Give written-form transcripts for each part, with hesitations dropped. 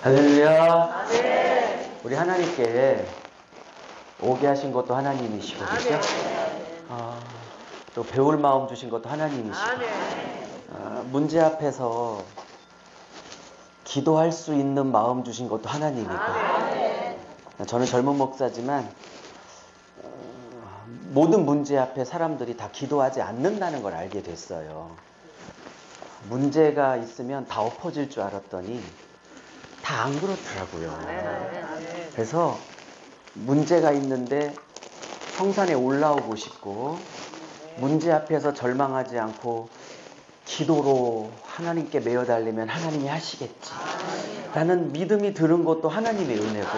할렐루야. 아멘. 우리 하나님께 오게 하신 것도 하나님이시고, 그렇죠? 아멘. 또 배울 마음 주신 것도 하나님이시고, 아멘. 문제 앞에서 기도할 수 있는 마음 주신 것도 하나님이고. 아멘. 저는 젊은 목사지만 모든 문제 앞에 사람들이 다 기도하지 않는다는 걸 알게 됐어요. 문제가 있으면 다 엎어질 줄 알았더니 다 안 그렇더라고요. 그래서 문제가 있는데 성산에 올라오고 싶고, 문제 앞에서 절망하지 않고 기도로 하나님께 매어 달리면 하나님이 하시겠지 라는 믿음이 드는 것도 하나님의 은혜고,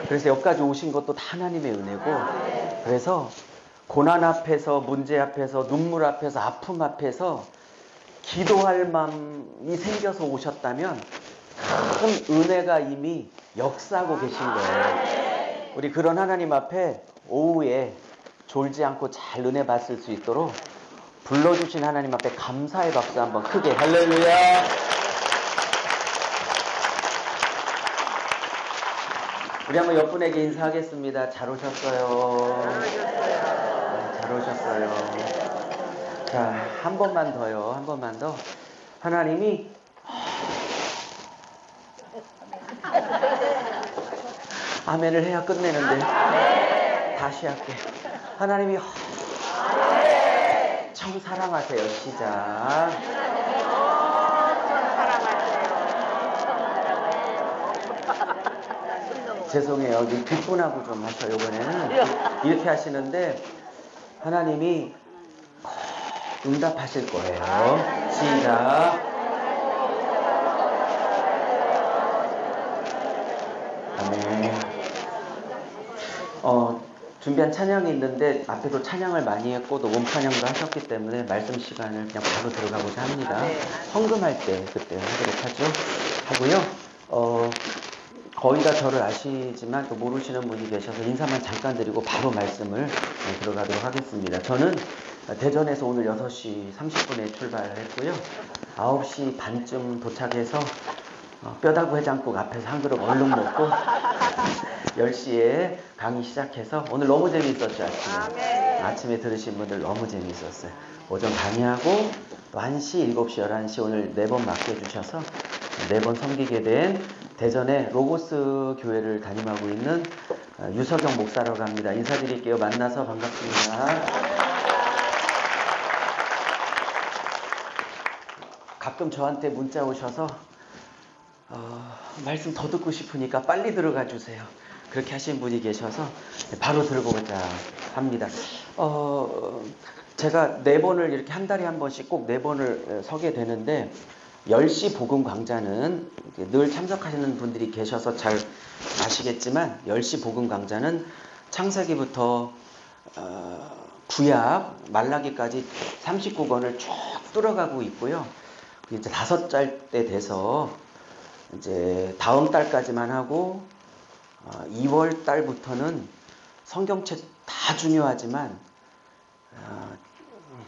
그래서 여기까지 오신 것도 다 하나님의 은혜고, 그래서 고난 앞에서, 문제 앞에서, 눈물 앞에서, 아픔 앞에서 기도할 마음이 생겨서 오셨다면 큰 은혜가 이미 역사하고 계신 거예요. 우리 그런 하나님 앞에 오후에 졸지 않고 잘 은혜 받을 수 있도록 불러주신 하나님 앞에 감사의 박수 한번 크게. 할렐루야. 우리 한번 옆 분에게 인사하겠습니다. 잘 오셨어요. 네, 잘 오셨어요. 자, 한 번만 더요. 한 번만 더. 하나님이 아멘을 해야 끝내는데 다시 할게. 하나님이 청 사랑하세요. 시작. 죄송해요. 여기 뒷분하고 좀 하셔. 이번에는 이렇게 하시는데 하나님이 응답하실 거예요. 시작. 아멘. 준비한 찬양이 있는데 앞에도 찬양을 많이 했고 또 몸찬양도 하셨기 때문에 말씀 시간을 그냥 바로 들어가고자 합니다. 헌금할 때 그때 하도록 하죠. 하고요. 거의 다 저를 아시지만 또 모르시는 분이 계셔서 인사만 잠깐 드리고 바로 말씀을 들어가도록 하겠습니다. 저는 대전에서 오늘 6시 30분에 출발을 했고요. 9시 반쯤 도착해서 뼈다구 해장국 앞에서 한 그릇 얼른 먹고 10시에 강의 시작해서 오늘 너무 재미있었죠. 아침에 들으신 분들 너무 재미있었어요. 오전 강의하고 또 1시, 7시, 11시 오늘 4번 맡겨주셔서 4번 섬기게 된 대전의 로고스 교회를 담임하고 있는 유석영 목사라고 합니다. 인사드릴게요. 만나서 반갑습니다. 가끔 저한테 문자 오셔서 말씀 더 듣고 싶으니까 빨리 들어가 주세요. 그렇게 하신 분이 계셔서 바로 들어오고자 합니다. 제가 4번을 이렇게 한 달에 한 번씩 꼭 4번을 서게 되는데 10시 복음 강좌는 늘 참석하시는 분들이 계셔서 잘 아시겠지만 10시 복음 강좌는 창세기부터 구약 말라기까지 39권을 쭉 뚫어가고 있고요. 이제 5달 때 돼서 이제 다음 달까지만 하고 2월 달부터는 성경책 다 중요하지만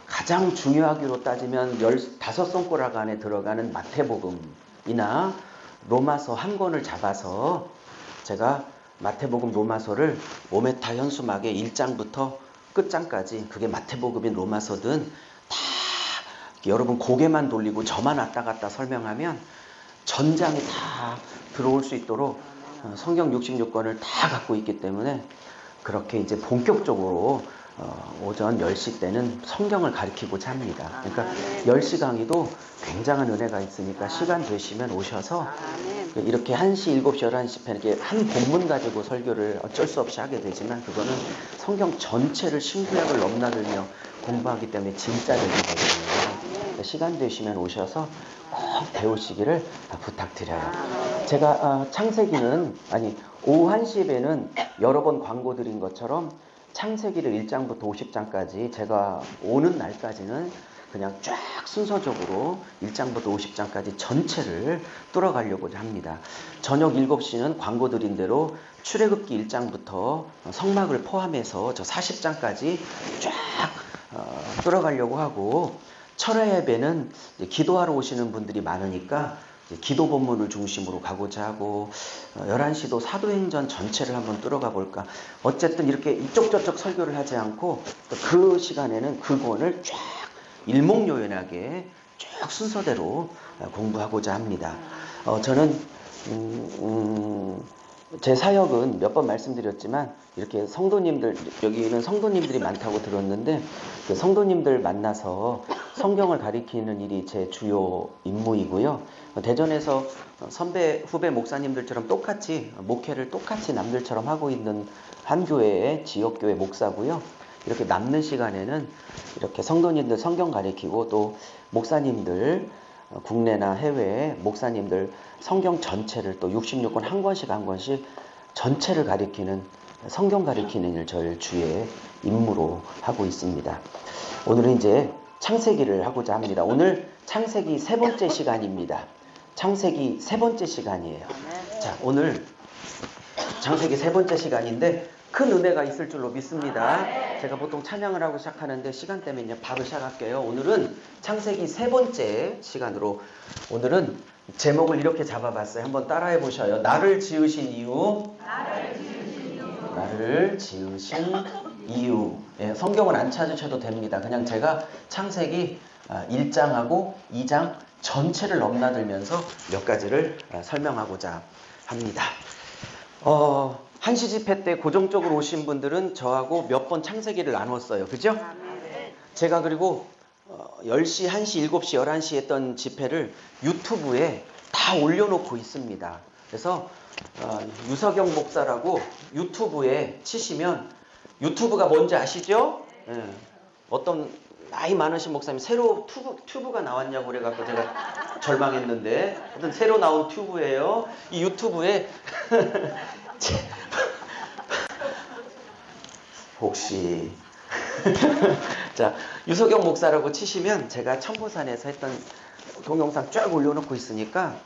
가장 중요하기로 따지면 15손가락 안에 들어가는 마태복음이나 로마서 한 권을 잡아서 제가 마태복음 로마서를 모메타 현수막의 1장부터 끝장까지, 그게 마태복음인 로마서든 다 여러분 고개만 돌리고 저만 왔다 갔다 설명하면 전장이 다 들어올 수 있도록 성경 66권을 다 갖고 있기 때문에 그렇게 이제 본격적으로 오전 10시 때는 성경을 가르치고자 합니다. 그러니까 10시 강의도 굉장한 은혜가 있으니까 시간 되시면 오셔서 이렇게 1시, 7시, 11시 이렇게 한 본문 가지고 설교를 어쩔 수 없이 하게 되지만 그거는 성경 전체를 신구약을 넘나들며 공부하기 때문에 진짜 되거든요. 시간 되시면 오셔서 꼭 배우시기를 부탁드려요. 제가 창세기는 오후 1시에는 여러 번 광고 드린 것처럼 창세기를 1장부터 50장까지 제가 오는 날까지는 그냥 쫙 순서적으로 1장부터 50장까지 전체를 뚫어가려고 합니다. 저녁 7시는 광고 드린 대로 출애굽기 1장부터 성막을 포함해서 저 40장까지 쫙 뚫어가려고 하고, 철회 예배는 기도하러 오시는 분들이 많으니까 이제 기도 본문을 중심으로 가고자 하고 11시도 사도행전 전체를 한번 뚫어가 볼까. 어쨌든 이렇게 이쪽 저쪽 설교를 하지 않고 그 시간에는 그 권을 쫙 일목요연하게 쭉 순서대로 공부하고자 합니다. 저는 제 사역은 몇 번 말씀드렸지만 이렇게 성도님들, 여기는 성도님들이 많다고 들었는데 그 성도님들 만나서 성경을 가리키는 일이 제 주요 임무이고요. 대전에서 선배 후배 목사님들처럼 똑같이 목회를 똑같이 남들처럼 하고 있는 한 교회의 지역교회 목사고요. 이렇게 남는 시간에는 이렇게 성도님들 성경 가리키고 또 목사님들 국내나 해외 목사님들 성경 전체를 또 66권 한 권씩 전체를 가리키는 성경 가리키는 일 저를 주의 임무로 하고 있습니다. 오늘은 이제 창세기를 하고자 합니다. 오늘 창세기 3번째 시간입니다. 창세기 3번째 시간이에요. 자, 오늘 창세기 3번째 시간인데 큰 은혜가 있을 줄로 믿습니다. 제가 보통 찬양을 하고 시작하는데 시간 때문에 이제 바로 시작할게요. 오늘은 창세기 3번째 시간으로 오늘은 제목을 이렇게 잡아봤어요. 한번 따라해 보셔요. 나를 지으신 이유. 나를 지으신 이유. 예, 성경을 안 찾으셔도 됩니다. 그냥 제가 창세기 1장하고 2장 전체를 넘나들면서 몇 가지를 설명하고자 합니다. 한시 집회 때 고정적으로 오신 분들은 저하고 몇 번 창세기를 나눴어요. 그죠? 제가 그리고 10시, 1시, 7시, 11시 했던 집회를 유튜브에 다 올려놓고 있습니다. 그래서 유석영 목사라고 유튜브에 치시면 유튜브가 뭔지 아시죠? 예. 어떤 나이 많으신 목사님이 새로 튜브가 나왔냐고 그래갖고 제가 절망했는데 하여튼 새로 나온 튜브예요. 이 유튜브에 혹시 자, 유석영 목사라고 치시면 제가 천보산에서 했던 동영상 쫙 올려놓고 있으니까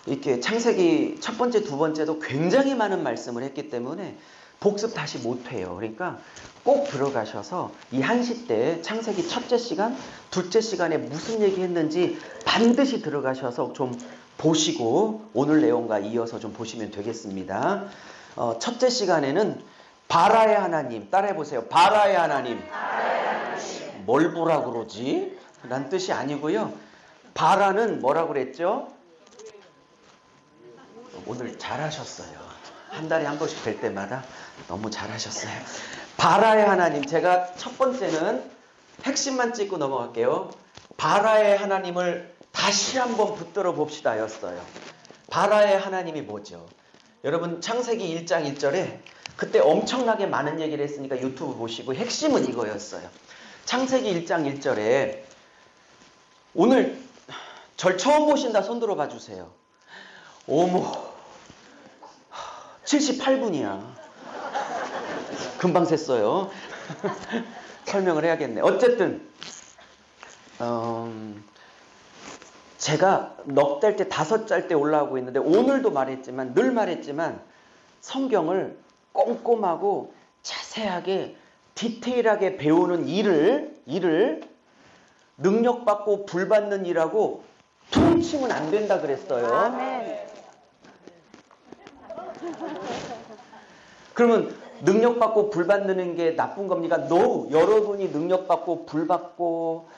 이렇게 창세기 첫 번째, 두 번째도 굉장히 많은 말씀을 했기 때문에 복습 다시 못해요. 그러니까 꼭 들어가셔서 이 한시 때 창세기 첫째 시간, 둘째 시간에 무슨 얘기 했는지 반드시 들어가셔서 좀 보시고 오늘 내용과 이어서 좀 보시면 되겠습니다. 첫째 시간에는 바라의 하나님, 따라해보세요. 바라의 하나님. 뭘 보라 그러지? 란 뜻이 아니고요. 바라는 뭐라고 그랬죠? 오늘 잘하셨어요. 한 달에 한 번씩 뵐 때마다 너무 잘하셨어요. 바라의 하나님. 제가 첫 번째는 핵심만 찍고 넘어갈게요. 바라의 하나님을 다시 한번 붙들어 봅시다 였어요. 바라의 하나님이 뭐죠? 여러분 창세기 1장 1절에 그때 엄청나게 많은 얘기를 했으니까 유튜브 보시고 핵심은 이거였어요. 창세기 1장 1절에 오늘 절 처음 보신다 손 들어 봐주세요. 어머 78분이야. 금방 샜어요. 설명을 해야겠네. 어쨌든 제가 넉 달 때 5짤 때 올라오고 있는데 오늘도 말했지만 늘 말했지만 성경을 꼼꼼하고 자세하게 디테일하게 배우는 일을 능력받고 불받는 일하고 퉁치면 안 된다 그랬어요. 아멘. 그러면 능력받고 불받는 게 나쁜 겁니까? No. 여러분이 능력받고 불받고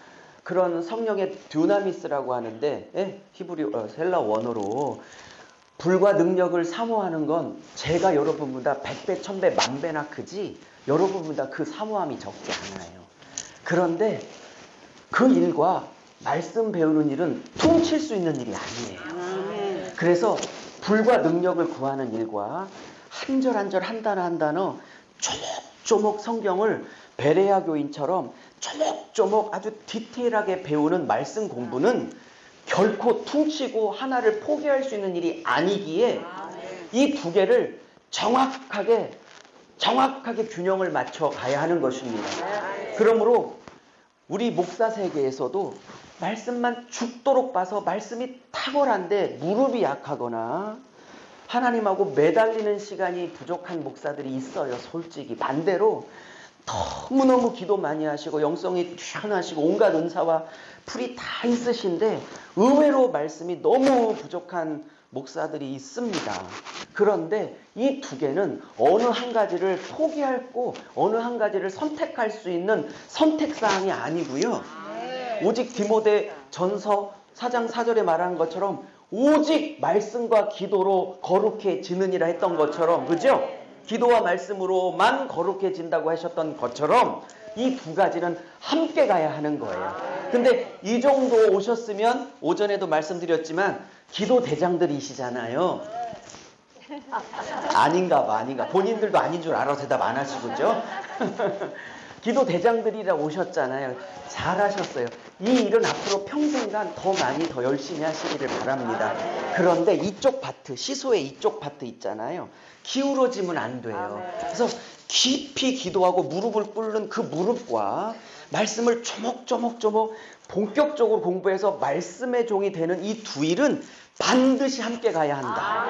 그런 성령의 듀나미스라고 하는데 히브리 헬라 원어로 불과 능력을 사모하는 건 제가 여러분보다 100배, 1000배, 만배나 크지 여러분보다 그 사모함이 적지 않아요. 그런데 그 일과 말씀 배우는 일은 퉁칠 수 있는 일이 아니에요. 그래서 불과 능력을 구하는 일과 한 절 한 절 한 단어 한 단어 조목조목 성경을 베레아 교인처럼 조목조목 아주 디테일하게 배우는 말씀 공부는 결코 퉁치고 하나를 포기할 수 있는 일이 아니기에 이 두 개를 정확하게 균형을 맞춰 가야 하는 것입니다. 그러므로 우리 목사 세계에서도 말씀만 죽도록 봐서 말씀이 탁월한데 무릎이 약하거나 하나님하고 매달리는 시간이 부족한 목사들이 있어요. 솔직히 반대로 너무너무 기도 많이 하시고 영성이 뛰어나시고 온갖 은사와 풀이 다 있으신데 의외로 말씀이 너무 부족한 목사들이 있습니다. 그런데 이 두 개는 어느 한 가지를 포기하고 어느 한 가지를 선택할 수 있는 선택사항이 아니고요. 오직 디모데 전서 4장 4절에 말한 것처럼 오직 말씀과 기도로 거룩해지느니라 했던 것처럼, 그죠? 기도와 말씀으로만 거룩해진다고 하셨던 것처럼 이 두 가지는 함께 가야 하는 거예요. 근데 이 정도 오셨으면 오전에도 말씀드렸지만 기도 대장들이시잖아요. 아닌가 봐. 본인들도 아닌 줄 알아서 대답 안 하시고죠. 기도 대장들이라 오셨잖아요. 잘하셨어요. 이 일은 앞으로 평생간 더 많이 더 열심히 하시기를 바랍니다. 그런데 이쪽 파트, 시소의 이쪽 파트 있잖아요. 기울어지면 안 돼요. 그래서 깊이 기도하고 무릎을 꿇는 그 무릎과 말씀을 조목조목 본격적으로 공부해서 말씀의 종이 되는 이 두 일은 반드시 함께 가야 한다.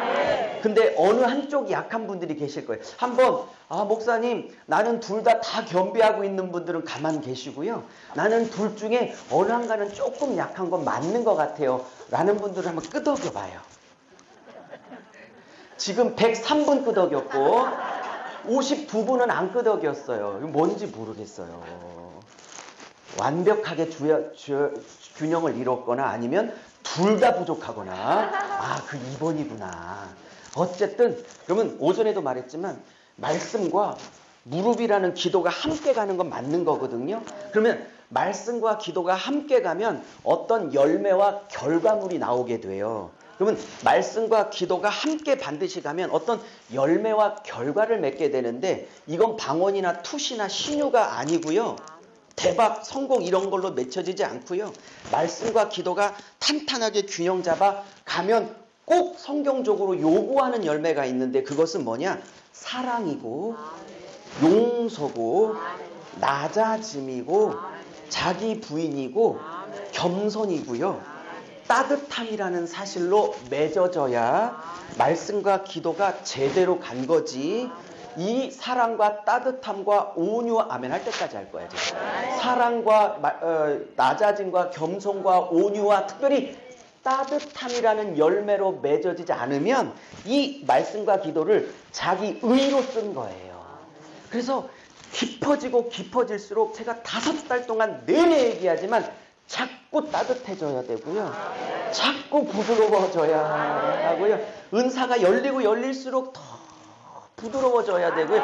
근데 어느 한쪽이 약한 분들이 계실 거예요. 한번 목사님 나는 둘 다 겸비하고 있는 분들은 가만 계시고요. 나는 둘 중에 어느 한가는 조금 약한 건 맞는 것 같아요 라는 분들을 한번 끄덕여 봐요. 지금 103분 끄덕였고 52분은 안 끄덕였어요. 이거 뭔지 모르겠어요. 완벽하게 균형을 이뤘거나 아니면 둘 다 부족하거나 그 2번이구나. 어쨌든 그러면 오전에도 말했지만 말씀과 무릎이라는 기도가 함께 가는 건 맞는 거거든요. 그러면 말씀과 기도가 함께 가면 어떤 열매와 결과물이 나오게 돼요. 그러면 말씀과 기도가 함께 반드시 가면 어떤 열매와 결과를 맺게 되는데 이건 방언이나 투시나 신유가 아니고요. 대박, 성공 이런 걸로 맺혀지지 않고요. 말씀과 기도가 탄탄하게 균형 잡아 가면 꼭 성경적으로 요구하는 열매가 있는데 그것은 뭐냐? 사랑이고 용서고 낮아짐이고 자기 부인이고 겸손이고요. 따뜻함이라는 사실로 맺어져야 말씀과 기도가 제대로 간 거지. 이 사랑과 따뜻함과 온유, 아멘 할 때까지 할 거야. 제가. 사랑과 낮아짐과 겸손과 온유와 특별히 따뜻함이라는 열매로 맺어지지 않으면 이 말씀과 기도를 자기 의로 쓴 거예요. 그래서 깊어지고 깊어질수록 제가 5달 동안 내내 얘기하지만 자꾸 따뜻해져야 되고요. 자꾸 부드러워져야 하고요. 은사가 열리고 열릴수록 더 부드러워져야 되고요.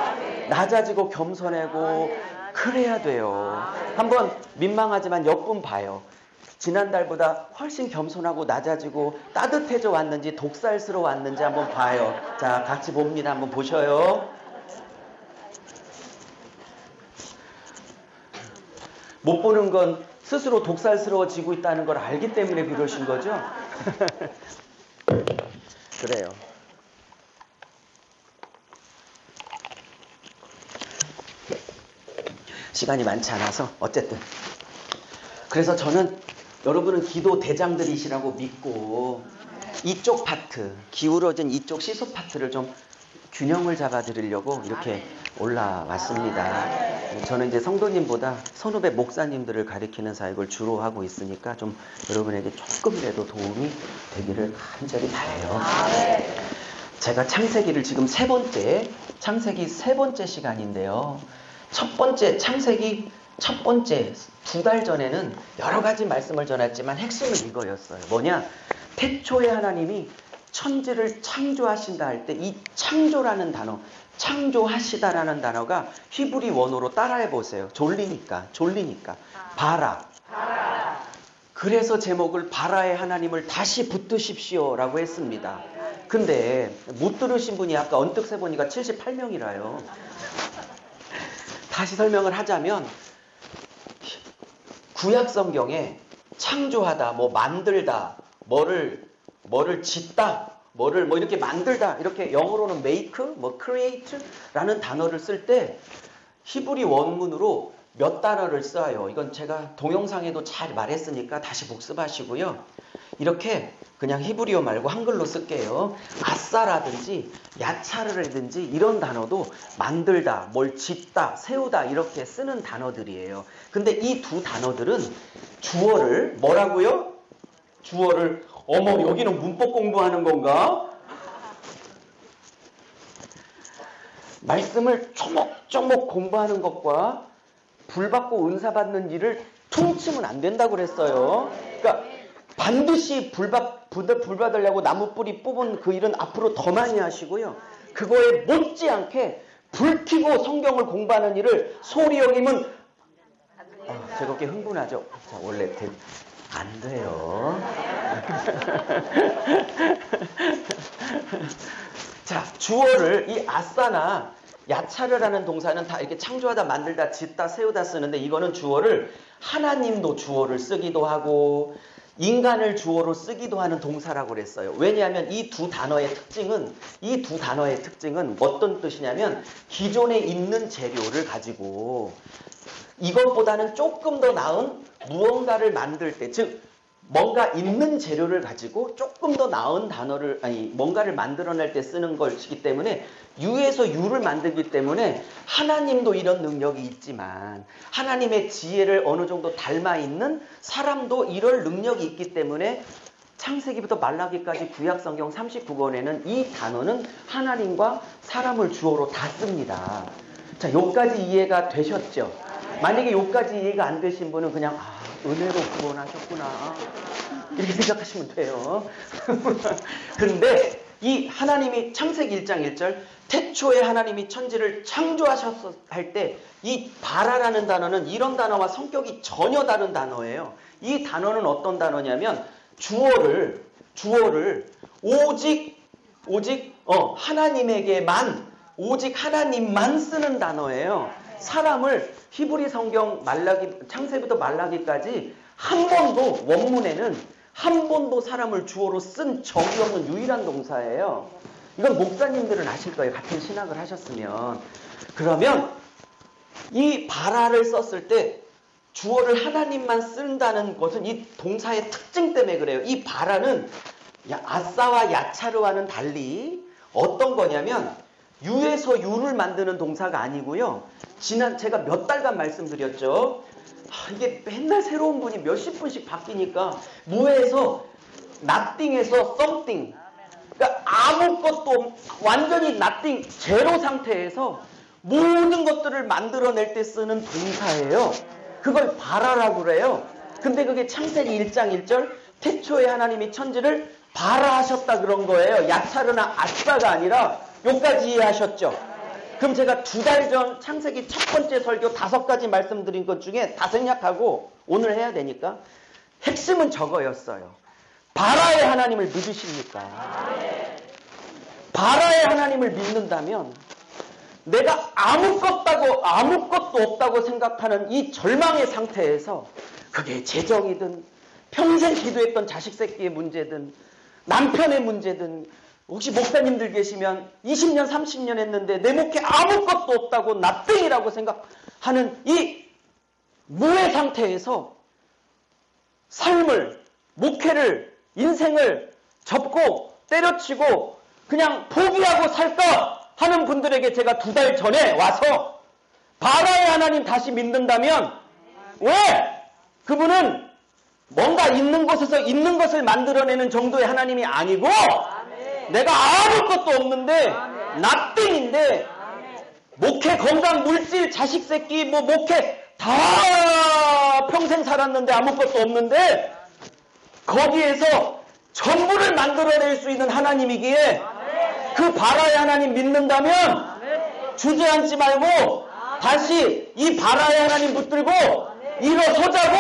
낮아지고 겸손하고 그래야 돼요. 한번 민망하지만 옆분 봐요. 지난달보다 훨씬 겸손하고 낮아지고 따뜻해져 왔는지 독살스러워 왔는지 한번 봐요. 자, 같이 봅니다. 한번 보셔요. 못 보는 건 스스로 독살스러워지고 있다는 걸 알기 때문에 그러신 거죠? 그래요. 시간이 많지 않아서 어쨌든 그래서 저는 여러분은 기도 대장들이시라고 믿고 이쪽 파트, 기울어진 이쪽 시소 파트를 좀 균형을 잡아 드리려고 이렇게 올라왔습니다. 저는 이제 성도님보다 선후배 목사님들을 가리키는 사역을 주로 하고 있으니까 좀 여러분에게 조금이라도 도움이 되기를 간절히 바라요. 제가 창세기를 지금 창세기 세 번째 시간인데요. 창세기 첫 번째 2달 전에는 여러 가지 말씀을 전했지만 핵심은 이거였어요. 뭐냐? 태초에 하나님이 천지를 창조하신다 할 때 이 창조라는 단어, 창조하시다라는 단어가 히브리 원어로 따라해 보세요. 졸리니까. 바라. 그래서 제목을 바라의 하나님을 다시 붙드십시오라고 했습니다. 근데 못 들으신 분이 아까 언뜻 세보니까 78명이라요. 다시 설명을 하자면 구약 성경에 창조하다, 만들다, 뭐를 짓다, 뭐를 이렇게 만들다, 이렇게 영어로는 make, create라는 단어를 쓸 때 히브리 원문으로 몇 단어를 써요. 이건 제가 동영상에도 잘 말했으니까 다시 복습하시고요. 이렇게 그냥 히브리어 말고 한글로 쓸게요. 아싸라든지 야차르라든지 이런 단어도 만들다, 뭘 짓다, 세우다 이렇게 쓰는 단어들이에요. 근데 이 두 단어들은 주어를 뭐라고요? 주어를 어머 여기는 문법 공부하는 건가? 말씀을 조목조목 공부하는 것과 불받고 은사 받는 일을 퉁치면 안 된다고 그랬어요. 그러니까 반드시 불 받으려고 나무 뿌리 뽑은 그 일은 앞으로 더 많이 하시고요. 그거에 못지않게 불 켜고 성경을 공부하는 일을 소홀히 여기면 제가 그렇게 흥분하죠. 자, 원래 안 돼요. 자, 주어를 이 아싸나 야차르라는 동사는 다 이렇게 창조하다, 만들다, 짓다, 세우다 쓰는데 이거는 주어를 하나님도 주어를 쓰기도 하고 인간을 주어로 쓰기도 하는 동사라고 그랬어요. 왜냐하면 이 두 단어의 특징은 어떤 뜻이냐면 기존에 있는 재료를 가지고 이것보다는 조금 더 나은 무언가를 만들 때, 즉 뭔가 있는 재료를 가지고 조금 더 나은 단어를 뭔가를 만들어낼 때 쓰는 것이기 때문에 유에서 유를 만들기 때문에 하나님도 이런 능력이 있지만 하나님의 지혜를 어느 정도 닮아 있는 사람도 이럴 능력이 있기 때문에 창세기부터 말라기까지 구약성경 39권에는 이 단어는 하나님과 사람을 주어로 다 씁니다. 자, 여기까지 이해가 되셨죠? 만약에 여기까지 이해가 안 되신 분은 그냥 은혜로 구원하셨구나 이렇게 생각하시면 돼요. 그런데 이 하나님이 창세기 1장 1절 태초에 하나님이 천지를 창조하셨을 때 이 바라라는 단어는 이런 단어와 성격이 전혀 다른 단어예요. 이 단어는 어떤 단어냐면 주어를 오직 하나님에게만 오직 하나님만 쓰는 단어예요. 사람을 히브리 성경 창세부터 말라기까지 한 번도 원문에는 한 번도 사람을 주어로 쓴 적이 없는 유일한 동사예요. 이건 목사님들은 아실 거예요. 같은 신학을 하셨으면. 그러면 이 바라를 썼을 때 주어를 하나님만 쓴다는 것은 이 동사의 특징 때문에 그래요. 이 바라는 아싸와 야차르와는 달리 어떤 거냐면 유에서 유를 만드는 동사가 아니고요. 제가 몇 달간 말씀드렸죠. 이게 맨날 새로운 분이 몇십 분씩 바뀌니까 무에서 nothing에서 something, 그러니까 아무것도 완전히 nothing, 제로 상태에서 모든 것들을 만들어낼 때 쓰는 동사예요. 그걸 바라라고 그래요. 근데 그게 창세기 1장 1절 태초에 하나님이 천지를 바라하셨다 그런 거예요. 야차르나 아싸가 아니라. 여기까지 이해하셨죠? 그럼 제가 2달 전 창세기 첫 번째 설교 5가지 말씀드린 것 중에 다 생략하고 오늘 해야 되니까 핵심은 저거였어요. 바라의 하나님을 믿으십니까? 바라의 하나님을 믿는다면 내가 아무것도 없다고 생각하는 이 절망의 상태에서 그게 재정이든 평생 기도했던 자식 새끼의 문제든 남편의 문제든 혹시 목사님들 계시면 20년 30년 했는데 내 목에 아무것도 없다고 나땡이라고 생각하는 이 무의 상태에서 삶을, 목회를, 인생을 접고 때려치고 그냥 포기하고 살까 하는 분들에게 제가 2달 전에 와서 바라의 하나님 다시 믿는다면 왜? 그분은 뭔가 있는 곳에서 있는 것을 만들어내는 정도의 하나님이 아니고 내가 아무것도 없는데 nothing인데 목회, 건강, 물질, 자식 새끼, 목회 다 평생 살았는데 아무것도 없는데 거기에서 전부를 만들어낼 수 있는 하나님이기에 그 바라의 하나님 믿는다면 주저앉지 말고 다시 이 바라의 하나님 붙들고 일어서자고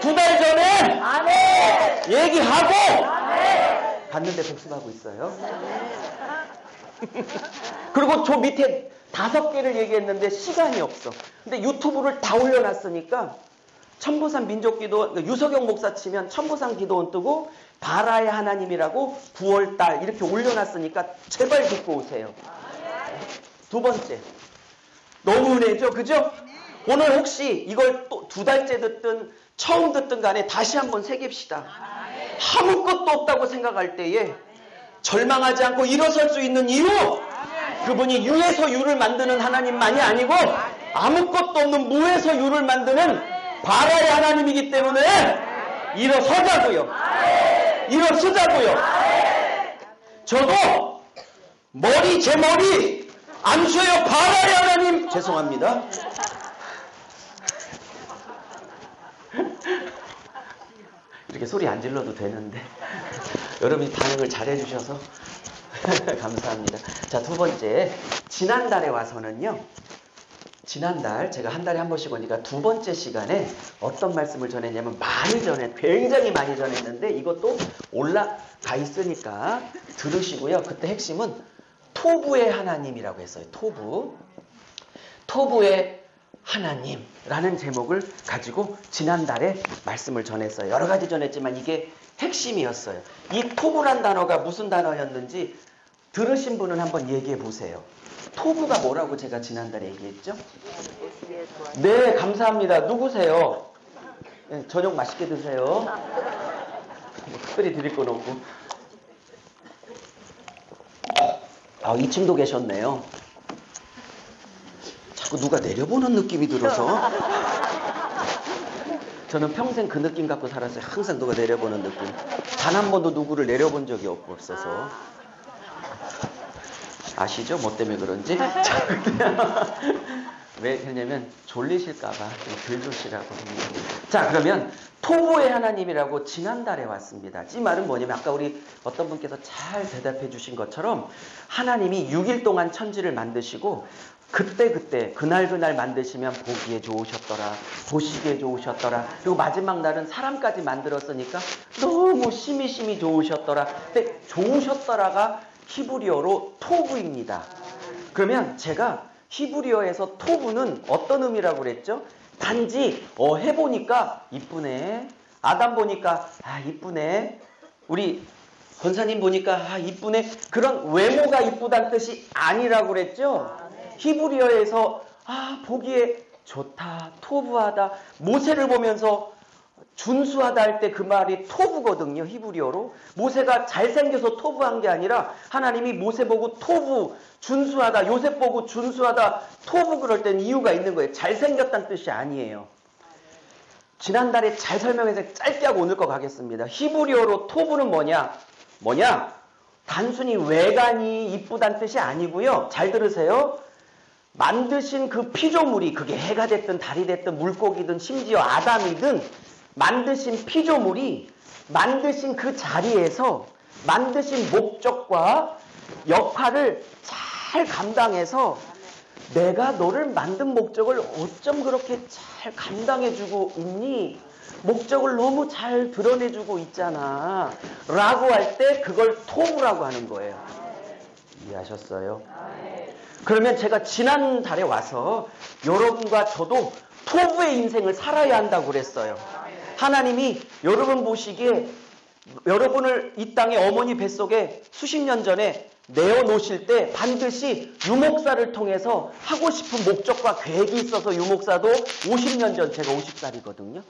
2달 전에 얘기하고 갔는데 복습하고 있어요. 그리고 저 밑에 5개를 얘기했는데 시간이 없어. 근데 유튜브를 다 올려놨으니까 천보산 민족기도 유석영 목사 치면 천보산 기도원 뜨고 바라의 하나님이라고 9월달 이렇게 올려놨으니까 제발 듣고 오세요. 2번째, 너무 은혜죠, 그죠? 오늘 혹시 이걸 또 2달째 듣든 처음 듣든 간에 다시 한번 새깁시다. 아무것도 없다고 생각할 때에 절망하지 않고 일어설 수 있는 이유, 그분이 유에서 유를 만드는 하나님만이 아니고 아무것도 없는 무에서 유를 만드는 바라의 하나님이기 때문에 일어서자고요. 일어서자고요. 저도 제 머리 안 쉬어요. 바라의 하나님. 죄송합니다. 이렇게 소리 안 질러도 되는데 여러분이 반응을 잘 해주셔서 감사합니다. 자, 두 번째, 지난달에 와서는요, 지난달 제가 한 달에 한 번씩 오니까 두 번째 시간에 어떤 말씀을 전했냐면 굉장히 많이 전했는데 이것도 올라가 있으니까 들으시고요. 그때 핵심은 토부의 하나님이라고 했어요. 토부의 하나님라는 제목을 가지고 지난달에 말씀을 전했어요. 여러 가지 전했지만 이게 핵심이었어요. 이 토부란 단어가 무슨 단어였는지 들으신 분은 한번 얘기해 보세요. 토부가 뭐라고 제가 지난달에 얘기했죠? 네, 감사합니다. 누구세요? 네, 저녁 맛있게 드세요. 뭐 특별히 드릴 건 없고. 2층도 계셨네요. 자꾸 누가 내려보는 느낌이 들어서 저는 평생 그 느낌 갖고 살았어요. 항상 누가 내려보는 느낌. 단 한 번도 누구를 내려본 적이 없어서. 아시죠? 뭐 때문에 그런지? 왜 그러냐면 졸리실까봐 좀 덜 조시라고 합니다. 자, 그러면 토부의 하나님이라고 지난달에 왔습니다. 이 말은 뭐냐면 아까 우리 어떤 분께서 잘 대답해 주신 것처럼 하나님이 6일 동안 천지를 만드시고 그때 그날 만드시면 보기에 좋으셨더라, 보시기에 좋으셨더라, 그리고 마지막 날은 사람까지 만들었으니까 너무 심히 좋으셨더라. 근데 좋으셨더라가 히브리어로 토부입니다. 그러면 제가 히브리어에서 토부는 어떤 의미라고 그랬죠? 단지 해보니까 이쁘네, 아담 보니까 이쁘네, 우리 권사님 보니까 이쁘네, 그런 외모가 이쁘다는 뜻이 아니라고 그랬죠? 히브리어에서 보기에 좋다, 토부하다, 모세를 보면서 준수하다 할 때 그 말이 토부거든요. 히브리어로. 모세가 잘생겨서 토부한 게 아니라 하나님이 모세 보고 토부, 준수하다, 요셉 보고 준수하다, 토부 그럴 때는 이유가 있는 거예요. 잘생겼다는 뜻이 아니에요. 지난달에 잘 설명해서 짧게 하고 오늘 거 가겠습니다. 히브리어로 토부는 뭐냐? 단순히 외관이 이쁘다는 뜻이 아니고요. 잘 들으세요. 만드신 그 피조물이, 그게 해가 됐든 달이 됐든 물고기든 심지어 아담이든 만드신 피조물이 만드신 그 자리에서 만드신 목적과 역할을 잘 감당해서 내가 너를 만든 목적을 어쩜 그렇게 잘 감당해주고 있니? 목적을 너무 잘 드러내주고 있잖아 라고 할 때 그걸 토부라고 하는 거예요. 이해하셨어요? 그러면 제가 지난달에 와서 여러분과 저도 토부의 인생을 살아야 한다고 그랬어요. 하나님이 여러분 보시기에 여러분을 이 땅의 어머니 뱃속에 수십 년 전에 내어놓으실 때 반드시 유목사를 통해서 하고 싶은 목적과 계획이 있어서 유목사도 50년 전, 제가 50살이거든요.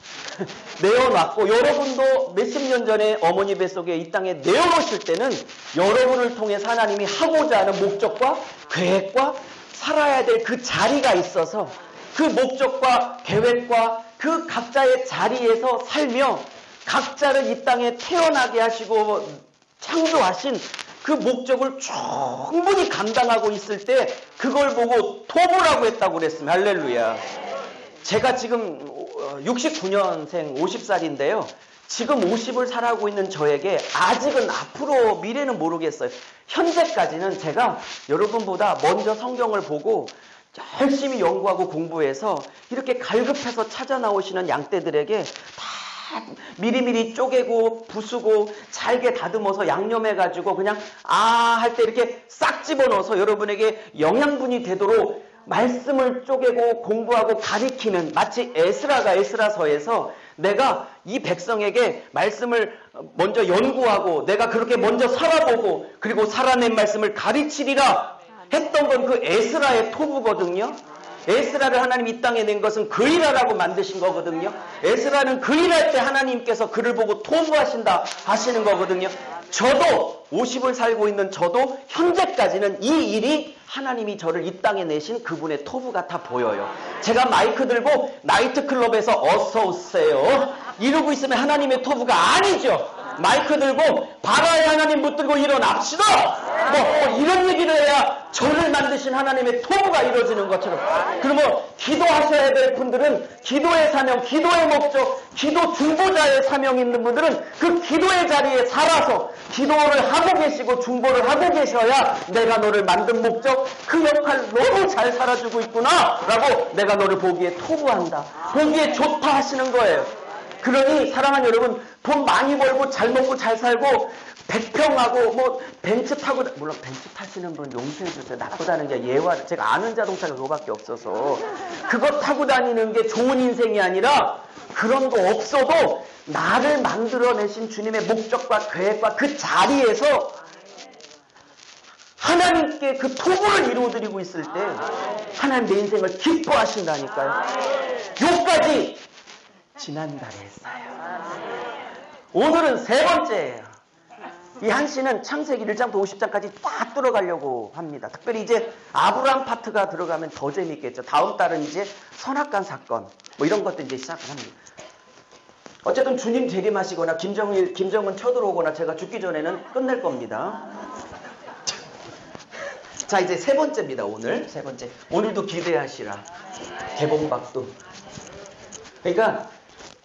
내어놨고 여러분도 몇십 년 전에 어머니 뱃속에 이 땅에 내어놓으실 때는 여러분을 통해서 하나님이 하고자 하는 목적과 계획과 살아야 될 그 자리가 있어서 그 목적과 계획과 그 각자의 자리에서 살며 각자를 이 땅에 태어나게 하시고 창조하신 그 목적을 충분히 감당하고 있을 때 그걸 보고 토부라고 했다고 그랬습니다. 할렐루야. 제가 지금 69년생 50살인데요. 지금 50을 살아가고 있는 저에게 아직은 앞으로 미래는 모르겠어요. 현재까지는 제가 여러분보다 먼저 성경을 보고 열심히 연구하고 공부해서 이렇게 갈급해서 찾아 나오시는 양떼들에게 다 미리미리 쪼개고 부수고 잘게 다듬어서 양념해가지고 그냥 할 때 이렇게 싹 집어넣어서 여러분에게 영양분이 되도록 말씀을 쪼개고 공부하고 가리키는, 마치 에스라가 에스라서에서 내가 이 백성에게 말씀을 먼저 연구하고 내가 그렇게 먼저 살아보고 그리고 살아낸 말씀을 가르치리라 했던 건 그 에스라의 토부거든요. 에스라를 하나님 이 땅에 낸 것은 그 일하라고 만드신 거거든요. 에스라는 그 일할 때 하나님께서 그를 보고 토부하신다 하시는 거거든요. 저도 50을 살고 있는 저도 현재까지는 이 일이 하나님이 저를 이 땅에 내신 그분의 토부 같아 보여요. 제가 마이크 들고 나이트클럽에서 어서 오세요 이러고 있으면 하나님의 토부가 아니죠. 마이크 들고 바라의 하나님 붙들고 일어납시다 뭐 이런 얘기를 해야 저를 만드신 하나님의 토부가 이루어지는 것처럼. 그러면 기도하셔야 될 분들은 기도의 사명, 기도의 목적, 기도 중보자의 사명 있는 분들은 그 기도의 자리에 살아서 기도를 하고 계시고 중보를 하고 계셔야 내가 너를 만든 목적, 그 역할 너무 잘 살아주고 있구나 라고 내가 너를 보기에 토부한다, 보기에 좋다 하시는 거예요. 그러니 사랑하는 여러분, 돈 많이 벌고 잘 먹고 잘 살고 100평하고 뭐 벤츠 타고, 물론 벤츠 타시는 분 용서해 주세요. 나쁘다는 게 예화, 제가 아는 자동차가 그거밖에 없어서 그거 타고 다니는 게 좋은 인생이 아니라 그런 거 없어도 나를 만들어내신 주님의 목적과 계획과 그 자리에서 하나님께 그 토부를 이루어드리고 있을 때 하나님 내 인생을 기뻐하신다니까요. 요까지 지난달에 했어요. 오늘은 세 번째예요. 이 한씨는 창세기 1장부터 50장까지 딱 들어가려고 합니다. 특별히 이제 아브라함 파트가 들어가면 더 재밌겠죠. 다음 달은 이제 선악관 사건 뭐 이런 것도 이제 시작을 합니다. 어쨌든 주님 재림하시거나 김정은 쳐들어오거나 제가 죽기 전에는 끝낼 겁니다. 자, 이제 세 번째입니다. 오늘 세 번째. 오늘도 기대하시라. 개봉박도. 그러니까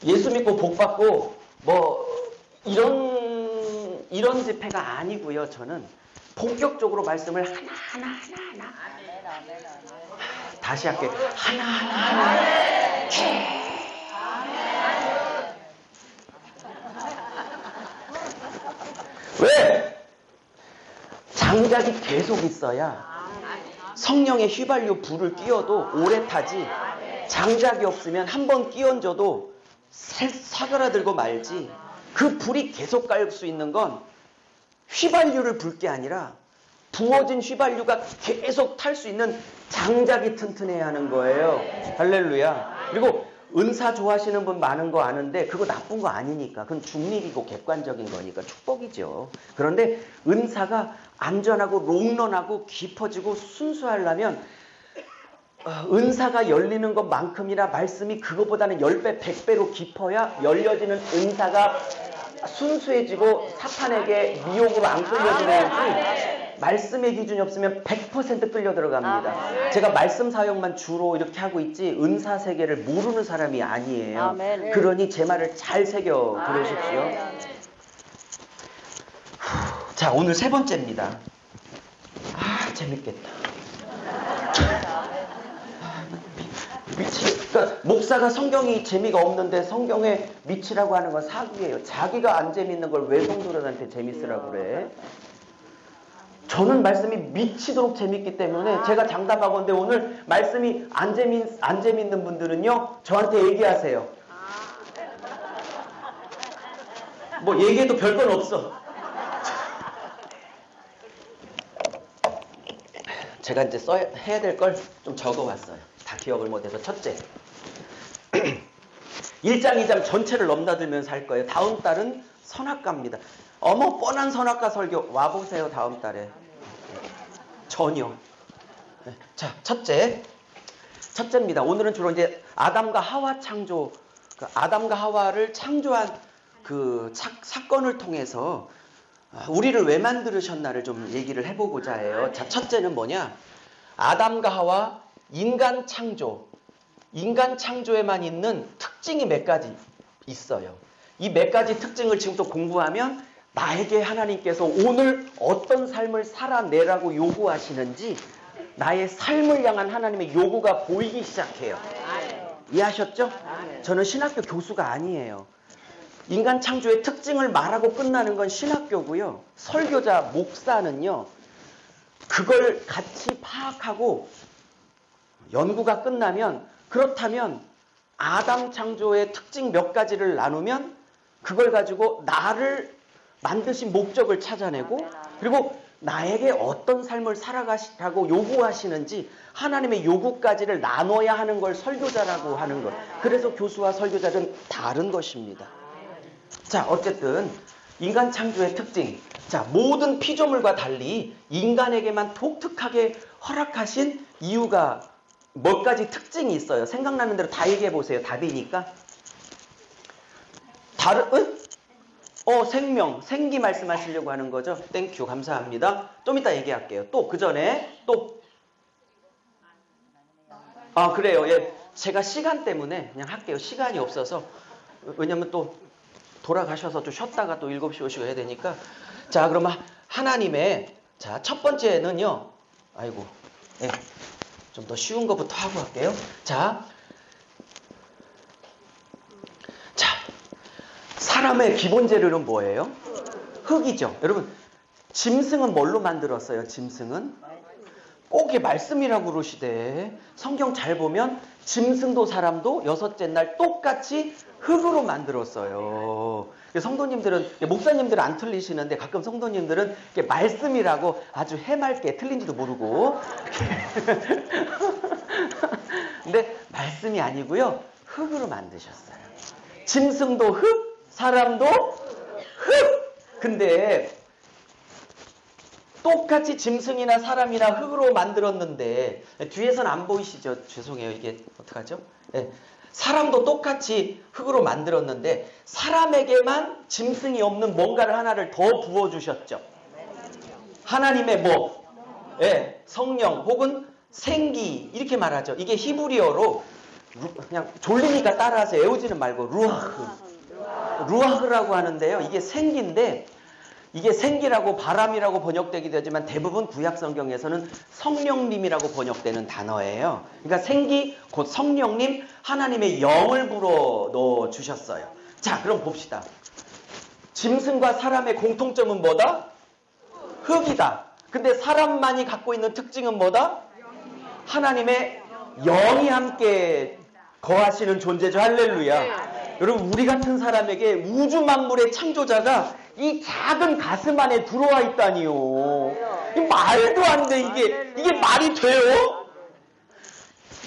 예수 믿고 복 받고 뭐 이런 집회가 아니고요. 저는 본격적으로 말씀을 하나하나 다시 할게요. 하나하나 왜? 장작이 계속 있어야 성령의 휘발유 불을 끼워도 오래 타지, 장작이 없으면 한 번 끼얹어도 사그라들고 말지. 그 불이 계속 깔 수 있는 건 휘발유를 불 게 아니라 부어진 휘발유가 계속 탈 수 있는 장작이 튼튼해야 하는 거예요. 할렐루야. 그리고 은사 좋아하시는 분 많은 거 아는데 그거 나쁜 거 아니니까. 그건 중립이고 객관적인 거니까 축복이죠. 그런데 은사가 안전하고 롱런하고 깊어지고 순수하려면 은사가 열리는 것만큼이나 말씀이 그거보다는 10배, 100배로 깊어야 열려지는 은사가 순수해지고 사탄에게 미혹으로 안 끌려들어야지, 말씀의 기준이 없으면 100% 끌려 들어갑니다. 제가 말씀 사역만 주로 이렇게 하고 있지 은사 세계를 모르는 사람이 아니에요. 그러니 제 말을 잘 새겨 들으십시오. 자, 오늘 세 번째입니다. 재밌겠다. 그러니까 목사가 성경이 재미가 없는데 성경에 미치라고 하는 건 사기예요. 자기가 안 재밌는 걸 왜 성도들한테 재밌으라고 그래? 저는 말씀이 미치도록 재밌기 때문에 제가 장담하건대 오늘 말씀이 안 재밌는 분들은요 저한테 얘기하세요. 뭐 얘기해도 별건 없어. 제가 이제 해야 될 걸 좀 적어왔어요. 다 기억을 못해서. 첫째, 1장 2장 전체를 넘나들면서 할 거예요. 다음 달은 선악과입니다. 어머 뻔한 선악과 설교 와보세요. 다음 달에. 전혀. 자, 첫째입니다. 오늘은 주로 이제 아담과 하와 창조, 아담과 하와를 창조한 그 사건을 통해서 우리를 왜 만들으셨나를 좀 얘기를 해보고자 해요. 자, 첫째는 뭐냐? 아담과 하와 인간 창조에만 있는 특징이 몇 가지 있어요. 이 몇 가지 특징을 지금부터 공부하면 나에게 하나님께서 오늘 어떤 삶을 살아내라고 요구하시는지 나의 삶을 향한 하나님의 요구가 보이기 시작해요. 이해하셨죠? 저는 신학교 교수가 아니에요. 인간 창조의 특징을 말하고 끝나는 건 신학교고요. 설교자, 목사는요. 그걸 같이 파악하고 연구가 끝나면, 그렇다면 아담 창조의 특징 몇 가지를 나누면 그걸 가지고 나를 만드신 목적을 찾아내고, 그리고 나에게 어떤 삶을 살아가시라고 요구하시는지 하나님의 요구까지를 나눠야 하는 걸 설교자라고 하는 것. 그래서 교수와 설교자는 다른 것입니다. 자, 어쨌든 인간 창조의 특징. 자, 모든 피조물과 달리 인간에게만 독특하게 허락하신 이유가 몇 가지 특징이 있어요. 생각나는 대로 다 얘기해 보세요. 답이니까. 생명, 생기 말씀하시려고 하는 거죠. 땡큐, 감사합니다. 좀 이따 얘기할게요. 또 그 전에 그래요. 예, 제가 시간 때문에 그냥 할게요. 시간이 없어서. 왜냐면 또 돌아가셔서 좀 쉬었다가 또 7시 오시고 해야 되니까. 자, 그러면 하나님의, 자, 첫 번째는요. 좀 더 쉬운 것부터 하고 할게요. 자, 사람의 기본 재료는 뭐예요? 흙이죠. 여러분, 짐승은 뭘로 만들었어요? 짐승은? 꼭 이게 말씀이라고 그러시대. 성경 잘 보면 짐승도 사람도 여섯째 날 똑같이 흙으로 만들었어요. 성도님들은, 목사님들은 안 틀리시는데 가끔 성도님들은 말씀이라고 아주 해맑게 틀린지도 모르고. 근데 말씀이 아니고요. 흙으로 만드셨어요. 짐승도 흙, 사람도 흙! 근데 똑같이 짐승이나 사람이나 흙으로 만들었는데, 뒤에서는 안 보이시죠? 죄송해요. 이게 어떡하죠? 네. 사람도 똑같이 흙으로 만들었는데 사람에게만 짐승이 없는 뭔가를 하나를 더 부어주셨죠. 하나님의 성령 혹은 생기 이렇게 말하죠. 이게 히브리어로 그냥 졸리니까 따라서 외우지는 말고 루아흐라고 하는데요. 이게 생기인데 이게 생기라고 바람이라고 번역되기도 하지만 대부분 구약 성경에서는 성령님이라고 번역되는 단어예요. 그러니까 생기 곧 성령님 하나님의 영을 불어 넣어 주셨어요. 자, 그럼 봅시다. 짐승과 사람의 공통점은 뭐다? 흙이다. 근데 사람만이 갖고 있는 특징은 뭐다? 하나님의 영이 함께 거하시는 존재죠. 할렐루야. 여러분, 우리 같은 사람에게 우주 만물의 창조자가 이 작은 가슴 안에 들어와 있다니요. 말도 안 돼. 이게 말이 돼요?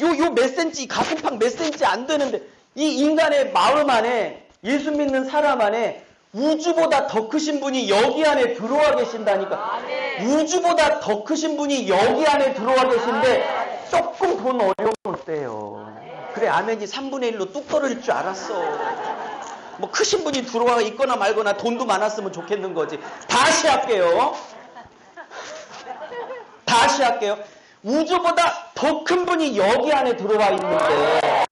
요 몇 센치, 가슴팍 몇 센치 안 되는데 이 인간의 마음 안에, 예수 믿는 사람 안에 우주보다 더 크신 분이 여기 안에 들어와 계신다니까. 우주보다 더 크신 분이 여기 안에 들어와 계신데 조금 돈 어려우면 어때요? 그래, 아멘이 3분의 1로 뚝 떨어질 줄 알았어. 뭐 크신 분이 들어와 있거나 말거나 돈도 많았으면 좋겠는 거지. 다시 할게요. 우주보다 더 큰 분이 여기 안에 들어와 있는데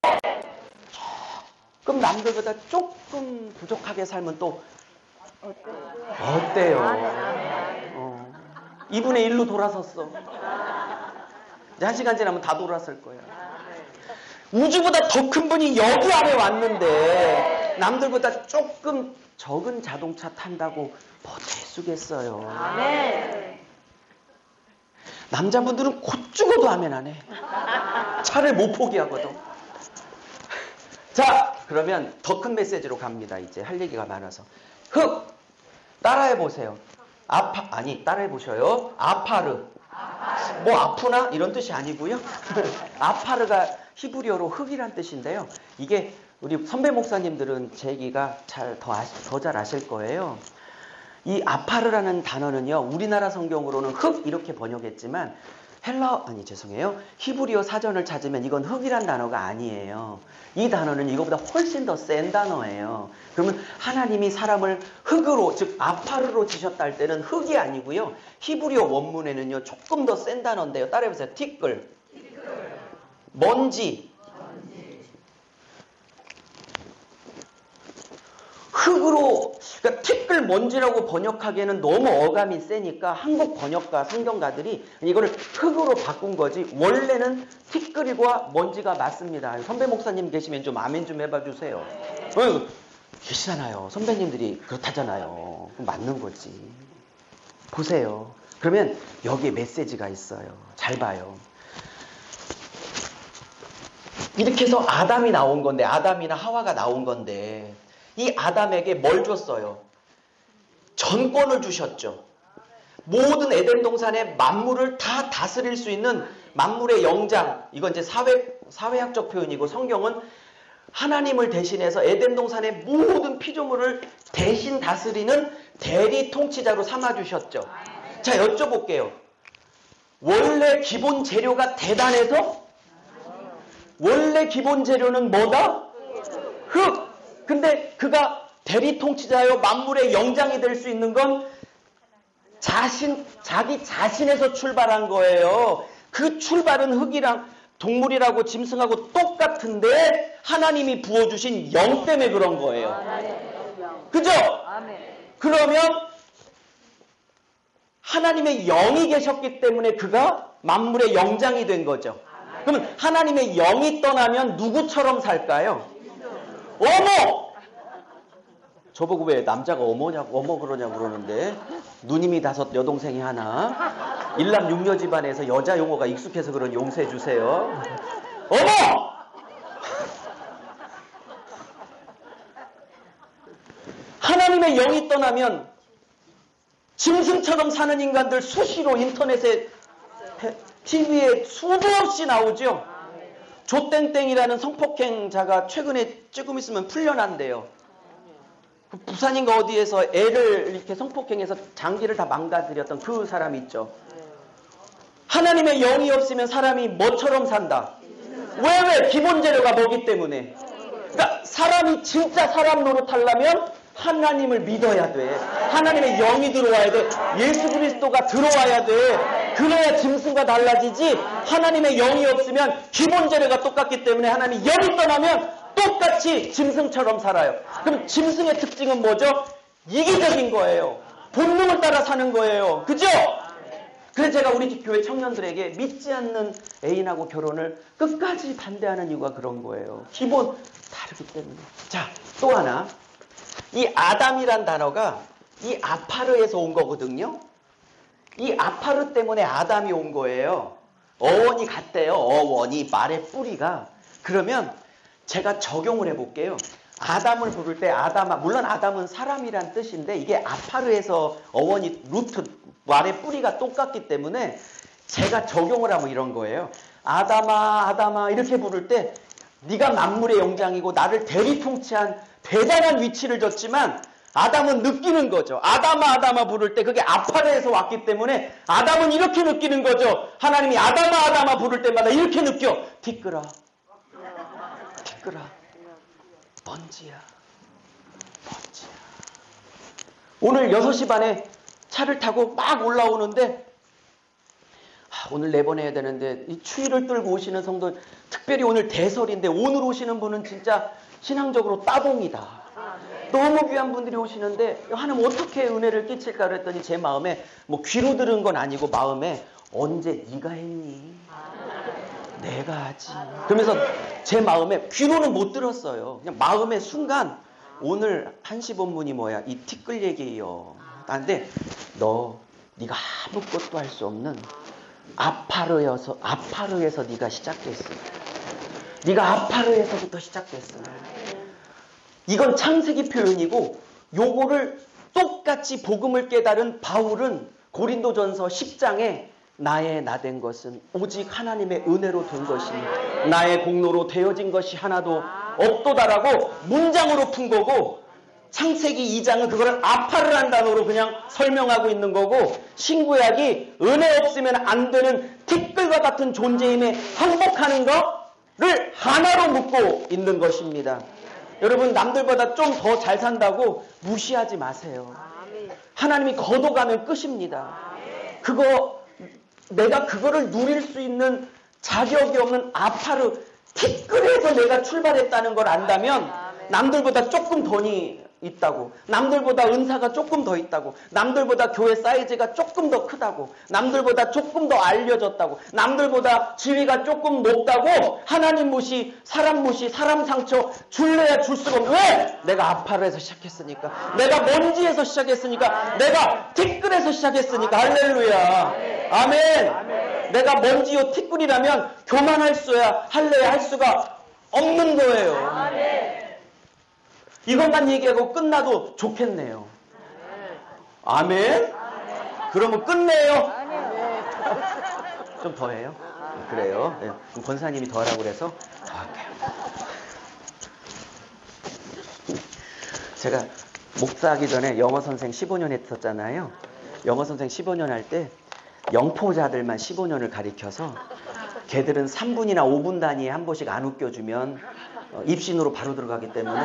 조금 남들보다 조금 부족하게 살면 또 어때요? 2분의 1로 돌아섰어. 이제 1시간 지나면 다 돌아설 거야. 우주보다 더 큰 분이 여기 안에 왔는데 남들보다 조금 적은 자동차 탄다고 버텨쓰겠어요. 남자분들은 곧 죽어도 아멘 안 해. 차를 못 포기하거든. 자, 그러면 더 큰 메시지로 갑니다. 이제 할 얘기가 많아서. 흙! 따라해보세요. 따라해보셔요. 아파르. 뭐 아프나? 이런 뜻이 아니고요. 아파르가 히브리어로 흙이란 뜻인데요. 이게 우리 선배 목사님들은 제 얘기가 더 잘 아실 거예요. 이 아파르라는 단어는요, 우리나라 성경으로는 흙 이렇게 번역했지만 히브리어 사전을 찾으면 이건 흙이란 단어가 아니에요. 이 단어는 이거보다 훨씬 더 센 단어예요. 그러면 하나님이 사람을 흙으로, 즉 아파르로 지셨다 할 때는 흙이 아니고요. 히브리어 원문에는요, 조금 더 센 단어인데요. 따라해보세요. 티끌, 먼지. 흙으로, 그러니까 티끌 먼지라고 번역하기에는 너무 어감이 세니까 한국 번역가 성경가들이 이거를 흙으로 바꾼 거지. 원래는 티끌과 먼지가 맞습니다. 선배 목사님 계시면 좀 아멘 좀 해봐 주세요. 계시잖아요. 선배님들이 그렇다잖아요. 맞는 거지. 보세요. 그러면 여기에 메시지가 있어요. 잘 봐요. 이렇게 해서 아담이 나온 건데, 아담이나 하와가 나온 건데, 이 아담에게 뭘 줬어요? 전권을 주셨죠. 모든 에덴 동산의 만물을 다 다스릴 수 있는 만물의 영장, 이건 이제 사회학적 표현이고, 성경은 하나님을 대신해서 에덴 동산의 모든 피조물을 대신 다스리는 대리 통치자로 삼아주셨죠. 자, 여쭤볼게요. 원래 기본 재료가 대단해서? 원래 기본 재료는 뭐다? 흙! 근데 그가 대리 통치자요 만물의 영장이 될 수 있는 건 자기 자신에서 출발한 거예요. 그 출발은 흙이랑 동물이라고 짐승하고 똑같은데 하나님이 부어주신 영 때문에 그런 거예요. 그죠? 그러면 하나님의 영이 계셨기 때문에 그가 만물의 영장이 된 거죠. 그러면 하나님의 영이 떠나면 누구처럼 살까요? 어머! 저보고 왜 남자가 어머 그러냐고 그러는데, 누님이 5, 여동생이 하나, 일남 육녀 집안에서 여자 용어가 익숙해서 그런 용서해 주세요. 어머! 하나님의 영이 떠나면 짐승처럼 사는 인간들 수시로 인터넷에, TV에 수도 없이 나오죠. 조땡땡이라는 성폭행자가 최근에 조금 있으면 풀려난대요. 부산인가 어디에서 애를 이렇게 성폭행해서 장기를 다 망가뜨렸던 그 사람 있죠. 하나님의 영이 없으면 사람이 뭐처럼 산다? 왜? 기본 재료가 뭐기 때문에. 그러니까 사람이 진짜 사람 노릇하려면 하나님을 믿어야 돼. 하나님의 영이 들어와야 돼. 예수 그리스도가 들어와야 돼. 그래야 짐승과 달라지지. 하나님의 영이 없으면 기본 재료가 똑같기 때문에 하나님이 영이 떠나면 똑같이 짐승처럼 살아요. 그럼 짐승의 특징은 뭐죠? 이기적인 거예요. 본능을 따라 사는 거예요. 그죠? 그래서 제가 우리 교회 청년들에게 믿지 않는 애인하고 결혼을 끝까지 반대하는 이유가 그런 거예요. 기본 다르기 때문에. 자, 또 하나. 이 아담이란 단어가 이 아파르에서 온 거거든요. 이 아파르 때문에 아담이 온 거예요. 어원이 같대요. 어원이, 말의 뿌리가. 그러면 제가 적용을 해볼게요. 아담을 부를 때 아담아, 물론 아담은 사람이란 뜻인데 이게 아파르에서 어원이 루트, 말의 뿌리가 똑같기 때문에 제가 적용을 하면 이런 거예요. 아담아, 아담아 이렇게 부를 때 네가 만물의 영장이고 나를 대리 통치한 대단한 위치를 줬지만 아담은 느끼는 거죠. 아담아, 아담아 부를 때 그게 아파르에서 왔기 때문에 아담은 이렇게 느끼는 거죠. 하나님이 아담아, 아담아 부를 때마다 이렇게 느껴. 티끌아. 먼지야. 오늘 6시 반에 차를 타고 막 올라오는데 오늘 내보내야 되는데 이 추위를 떨고 오시는 성도, 특별히 오늘 대설인데 오늘 오시는 분은 진짜 신앙적으로 따봉이다. 너무 귀한 분들이 오시는데 하나님 어떻게 은혜를 끼칠까 그랬더니 제 마음에 뭐 귀로 들은 건 아니고 마음에 언제 네가 했니? 내가 하지. 그러면서 제 마음에 귀로는 못 들었어요. 그냥 마음의 순간 오늘 한시 본문이 뭐야? 이 티끌 얘기예요. 근데 네가 아무것도 할 수 없는 아파르에서 네가 시작됐어. 네가 아파르에서부터 시작됐어. 이건 창세기 표현이고 요거를 똑같이 복음을 깨달은 바울은 고린도전서 10장에 나의 나 된 것은 오직 하나님의 은혜로 된 것이니 나의 공로로 되어진 것이 하나도 없도다라고 문장으로 푼 거고, 창세기 2장은 그거를 아파르란 단어로 그냥 설명하고 있는 거고, 신구약이 은혜 없으면 안 되는 티끌과 같은 존재임에 항복하는 거를 하나로 묶고 있는 것입니다. 여러분, 남들보다 좀 더 잘 산다고 무시하지 마세요. 하나님이 거둬가면 끝입니다. 내가 그거를 누릴 수 있는 자격이 없는 아파르 티끌에서 내가 출발했다는 걸 안다면 남들보다 조금 돈이 있다고, 남들보다 은사가 조금 더 있다고, 남들보다 교회 사이즈가 조금 더 크다고, 남들보다 조금 더 알려졌다고, 남들보다 지위가 조금 높다고 하나님 무시, 사람 상처 줄래야 줄수가 없는. 왜? 내가 아파르에서 시작했으니까, 내가 먼지에서 시작했으니까, 내가 티끌에서 시작했으니까. 할렐루야. 아멘. 내가 먼지요 티끌이라면 교만할 할래야 할 수가 없는 거예요. 이것만 얘기하고 끝나도 좋겠네요. 아멘. 그러면 끝내요? 아니요. 좀 더 해요? 그래요? 네. 그럼 권사님이 더 하라고 그래서 더 할게요. 제가 목사하기 전에 영어 선생 15년 했었잖아요. 영어 선생 15년 할 때 영포자들만 15년을 가리켜서 걔들은 3분이나 5분 단위에 한 번씩 안 웃겨주면 입신으로 바로 들어가기 때문에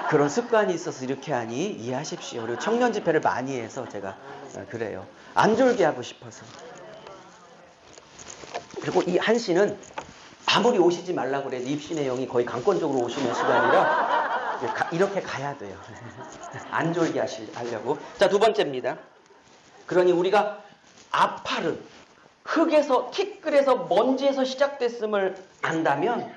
그런 습관이 있어서 이렇게 하니 이해하십시오. 그리고 청년 집회를 많이 해서 제가 그래요. 안 졸게 하고 싶어서. 그리고 이 한 씨는 아무리 오시지 말라고 그래도 입신의 영이 거의 강권적으로 오시는 시간이라 이렇게 가야 돼요. 안 졸게 하려고. 자, 두 번째입니다. 그러니 우리가 아파르, 흙에서 티끌에서 먼지에서 시작됐음을 안다면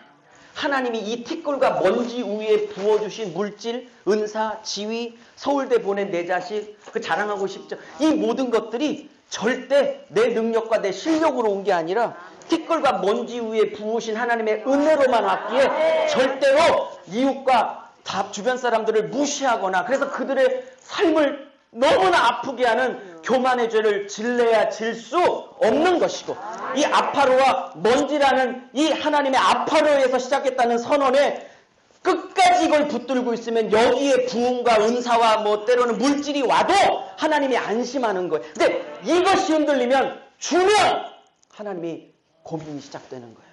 하나님이 이 티끌과 먼지 위에 부어주신 물질, 은사, 지위, 서울대 보낸 내 자식, 그 자랑하고 싶죠. 이 모든 것들이 절대 내 능력과 내 실력으로 온 게 아니라 티끌과 먼지 위에 부으신 하나님의 은혜로만 왔기에 절대로 이웃과 다 주변 사람들을 무시하거나 그래서 그들의 삶을 너무나 아프게 하는 교만의 죄를 질래야 질 수 없는 것이고, 이 아파로와 먼지라는 이 하나님의 아파로에서 시작했다는 선언에 끝까지 이걸 붙들고 있으면 여기에 부흥과 은사와 뭐 때로는 물질이 와도 하나님이 안심하는 거예요. 근데 이것이 흔들리면 주면 하나님이 고민이 시작되는 거예요.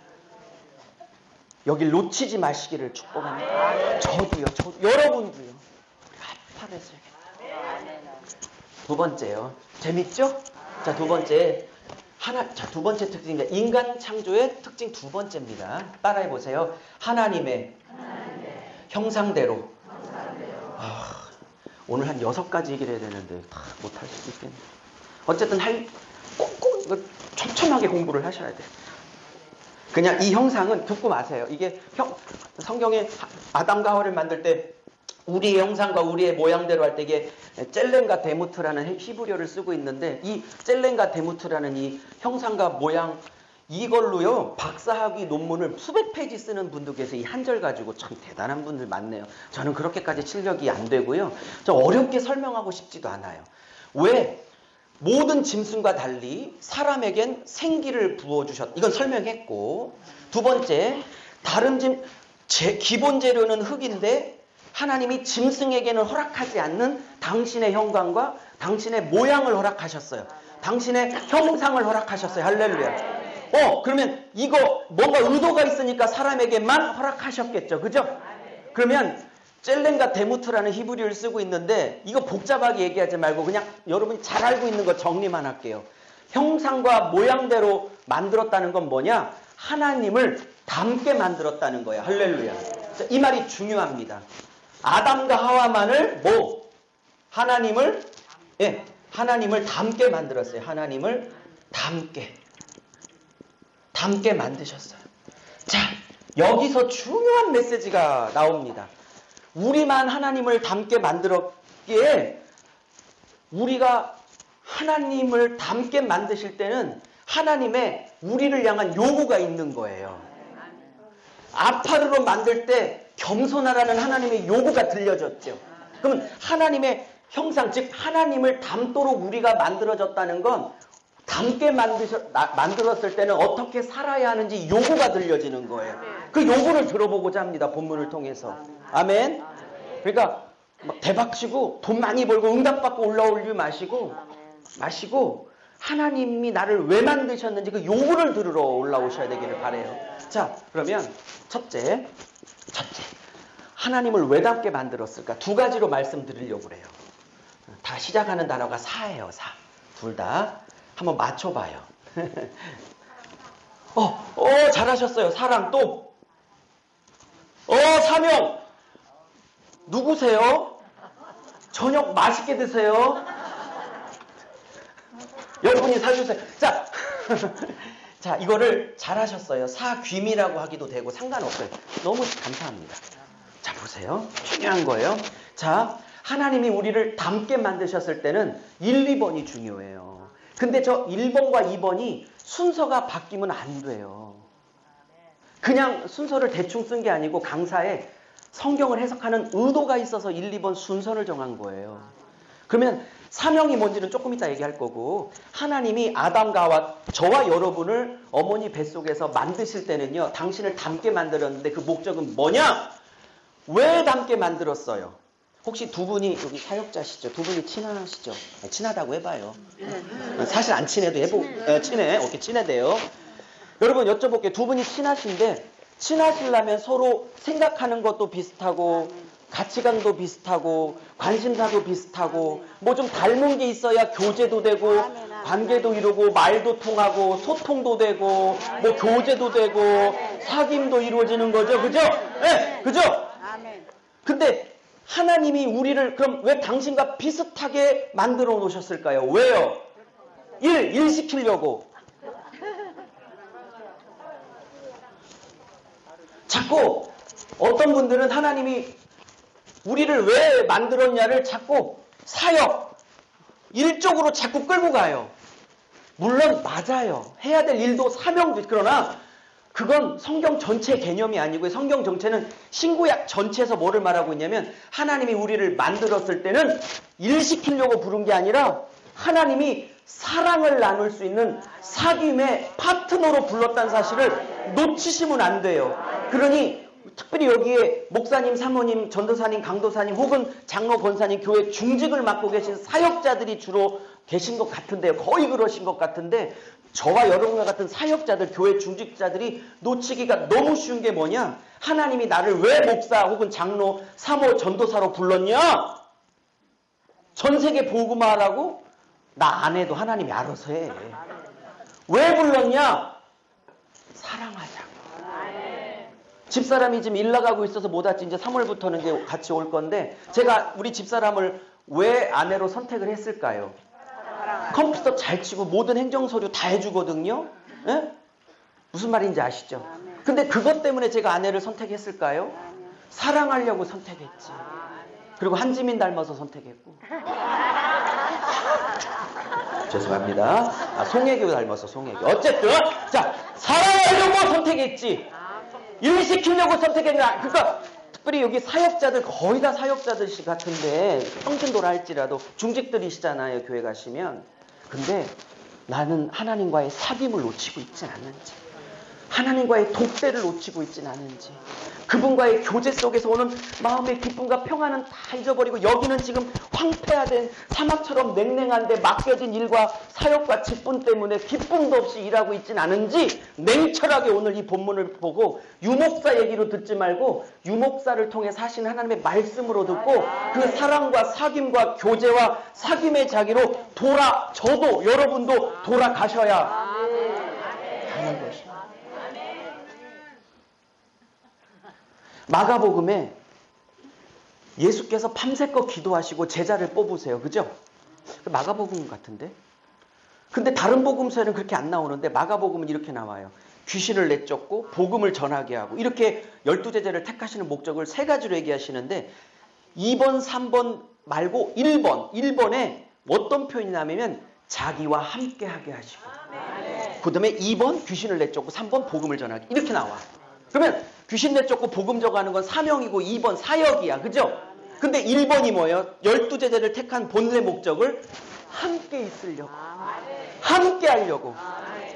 여길 놓치지 마시기를 축복합니다. 저도요, 여러분도요. 아파로에서 두 번째요. 재밌죠? 자, 두 번째. 두 번째 특징입니다. 인간 창조의 특징 두 번째입니다. 따라해 보세요. 하나님의 형상대로. 오늘 한 6가지 얘기를 해야 되는데 다 못할 수도 있겠네요. 어쨌든 꼭 이거 촘촘하게 공부를 하셔야 돼요. 그냥 이 형상은 듣고 마세요. 이게 성경에 아담과 하와를 만들 때 우리의 형상과 우리의 모양대로 할 때 이게 젤렌과 데무트라는 히브리어를 쓰고 있는데, 이 젤렌과 데무트라는 이 형상과 모양 이걸로요 박사학위 논문을 수백 페이지 쓰는 분도 계세요. 이 한 절 가지고 참 대단한 분들 많네요. 저는 그렇게까지 실력이 안 되고요. 저 어렵게 설명하고 싶지도 않아요. 왜? 모든 짐승과 달리 사람에겐 생기를 부어주셨다. 이건 설명했고, 두 번째, 기본 재료는 흙인데 하나님이 짐승에게는 허락하지 않는 당신의 형광과 당신의 모양을 허락하셨어요. 당신의 형상을 허락하셨어요. 할렐루야. 그러면 이거 뭔가 의도가 있으니까 사람에게만 허락하셨겠죠. 그죠? 그러면 젤렌과 데무트라는 히브리어를 쓰고 있는데 이거 복잡하게 얘기하지 말고 그냥 여러분이 잘 알고 있는 거 정리만 할게요. 형상과 모양대로 만들었다는 건 뭐냐? 하나님을 닮게 만들었다는 거예요. 할렐루야. 이 말이 중요합니다. 아담과 하와만을 하나님을 닮게 만들었어요. 하나님을 닮게 만드셨어요. 자, 여기서 중요한 메시지가 나옵니다. 우리만 하나님을 닮게 만들었기에 우리가 하나님을 닮게 만드실 때는 하나님의 우리를 향한 요구가 있는 거예요. 아파르로 만들 때 겸손하라는 하나님의 요구가 들려졌죠. 그러면 하나님의 형상, 즉 하나님을 닮도록 우리가 만들어졌다는 건 닮게 만들었을 때는 어떻게 살아야 하는지 요구가 들려지는 거예요. 그 요구를 들어보고자 합니다. 본문을 통해서. 아멘. 그러니까 막 대박치고 돈 많이 벌고 응답받고 올라오지 마시고 하나님이 나를 왜 만드셨는지 그 요구를 들으러 올라오셔야 되기를 바라요. 자, 그러면 첫째, 하나님을 왜 닮게 만들었을까? 두 가지로 말씀드리려고 그래요. 다 시작하는 단어가 사예요. 둘 다. 한번 맞춰봐요. 잘하셨어요. 사랑 또. 사명. 누구세요? 저녁 맛있게 드세요. 여러분이 사주세요. 자, 이거를 잘하셨어요. 사귀미라고 하기도 되고 상관없어요. 너무 감사합니다. 자, 보세요. 중요한 거예요. 자, 하나님이 우리를 닮게 만드셨을 때는 1, 2번이 중요해요. 근데 저 1번과 2번이 순서가 바뀌면 안 돼요. 그냥 순서를 대충 쓴 게 아니고 강사에 성경을 해석하는 의도가 있어서 1, 2번 순서를 정한 거예요. 그러면 사명이 뭔지는 조금 이따 얘기할 거고, 하나님이 아담과 저와 여러분을 어머니 뱃속에서 만드실 때는요, 당신을 닮게 만들었는데 그 목적은 뭐냐? 왜 닮게 만들었어요? 혹시 두 분이 여기 사역자시죠? 두 분이 친하시죠? 친하다고 해봐요. 사실 안 친해도 친해. 오케이, 친해대요. 여러분 여쭤볼게요. 두 분이 친하신데 친하시려면 서로 생각하는 것도 비슷하고 가치관도 비슷하고 관심사도 비슷하고 뭐 좀 닮은 게 있어야 교제도 되고 관계도 이루고 말도 통하고 소통도 되고 뭐 교제도 되고 사귐도 이루어지는 거죠. 그죠? 네, 그죠? 근데 하나님이 우리를 그럼 왜 당신과 비슷하게 만들어 놓으셨을까요? 왜요? 일 시키려고. 자꾸 어떤 분들은 하나님이 우리를 왜 만들었냐를 자꾸 사역, 일 쪽으로 자꾸 끌고 가요. 물론 맞아요. 해야 될 일도 사명도. 그러나 그건 성경 전체 개념이 아니고요. 성경 전체는 신구약 전체에서 뭐를 말하고 있냐면 하나님이 우리를 만들었을 때는 일 시키려고 부른 게 아니라 하나님이 사랑을 나눌 수 있는 사귐의 파트너로 불렀다는 사실을 놓치시면 안 돼요. 그러니 특별히 여기에 목사님, 사모님, 전도사님, 강도사님 혹은 장로, 권사님, 교회 중직을 맡고 계신 사역자들이 주로 계신 것 같은데요. 거의 그러신 것 같은데 저와 여러분과 같은 사역자들, 교회 중직자들이 놓치기가 너무 쉬운 게 뭐냐? 하나님이 나를 왜 목사 혹은 장로, 사모, 전도사로 불렀냐? 전 세계 복음화하라고? 나 안 해도 하나님이 알아서 해. 왜 불렀냐? 사랑하자고. 집사람이 지금 일 나가고 있어서 못 왔지. 이제 3월부터는 이제 같이 올 건데 제가 우리 집사람을 왜 아내로 선택을 했을까요? 컴퓨터 잘 치고 모든 행정서류 다 해주거든요. 예? 무슨 말인지 아시죠? 근데 그것 때문에 제가 아내를 선택했을까요? 사랑하려고 선택했지. 그리고 한지민 닮아서 선택했고. 죄송합니다. 송혜교 닮아서 송혜교. 어쨌든 자 사랑하려고 선택했지. 일 시키려고 선택했냐. 그러니까 특별히 여기 사역자들 거의 다 사역자들 같은데 평신도라 할지라도 중직들이시잖아요. 교회 가시면. 근데 나는 하나님과의 사귐을 놓치고 있진 않는지, 하나님과의 독대를 놓치고 있진 않은지, 그분과의 교제 속에서 오는 마음의 기쁨과 평안은 다 잊어버리고 여기는 지금 황폐화된 사막처럼 냉랭한데 맡겨진 일과 사역과 직분 때문에 기쁨도 없이 일하고 있진 않은지 냉철하게 오늘 이 본문을 보고 유목사 얘기로 듣지 말고 유목사를 통해 사신 하나님의 말씀으로 듣고 그 사랑과 사귐과 교제와 사귐의 자기로 저도 여러분도 돌아가셔야 하는 것입니다. 마가복음에 예수께서 밤새껏 기도하시고 제자를 뽑으세요. 그죠? 마가복음 같은데? 근데 다른 복음서에는 그렇게 안 나오는데 마가복음은 이렇게 나와요. 귀신을 내쫓고 복음을 전하게 하고 이렇게 12제자를 택하시는 목적을 세 가지로 얘기하시는데 2번, 3번 말고 1번에 어떤 표현이 나오냐면 자기와 함께하게 하시고 그 다음에 2번 귀신을 내쫓고 3번 복음을 전하게 이렇게 나와. 그러면 귀신 내쫓고 복음 전하는 건 사명이고 2번 사역이야. 그죠? 근데 1번이 뭐예요? 12제자를 택한 본래 목적을 함께 있으려고. 함께 하려고.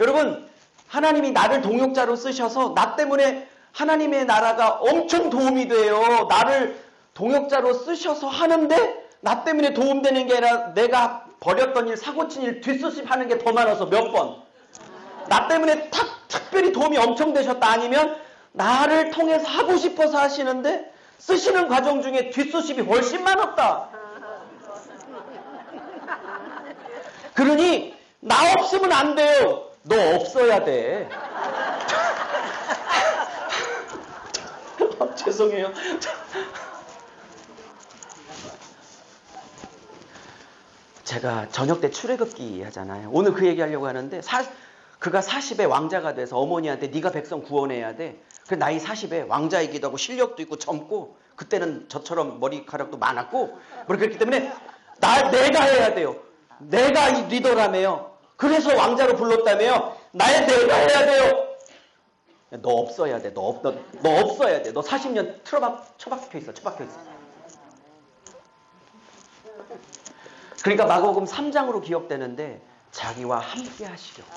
여러분 하나님이 나를 동역자로 쓰셔서 나 때문에 하나님의 나라가 엄청 도움이 돼요. 나를 동역자로 쓰셔서 하는데 나 때문에 도움되는 게 아니라 내가 버렸던 일, 사고친 일, 뒷수습하는 게 더 많아서 몇 번. 나 때문에 특별히 도움이 엄청 되셨다. 아니면 나를 통해서 하고 싶어서 하시는데 쓰시는 과정 중에 뒷수습이 훨씬 많았다. 그러니 나 없으면 안 돼요. 너 없어야 돼. 죄송해요. 제가 저녁 때 출애굽기 하잖아요. 오늘 그 얘기하려고 하는데 그가 40에 왕자가 돼서 어머니한테 네가 백성 구원해야 돼. 그 나이 40에 왕자이기도 하고 실력도 있고 젊고 그때는 저처럼 머리카락도 많았고 그렇기 때문에 내가 해야 돼요. 내가 이 리더라며요. 그래서 왕자로 불렀다며요. 내가 해야 돼요. 너 없어야 돼. 너 없어야 돼. 너 40년 처박혀 있어. 그러니까 마가복음 3장으로 기억되는데 자기와 함께 하시려고.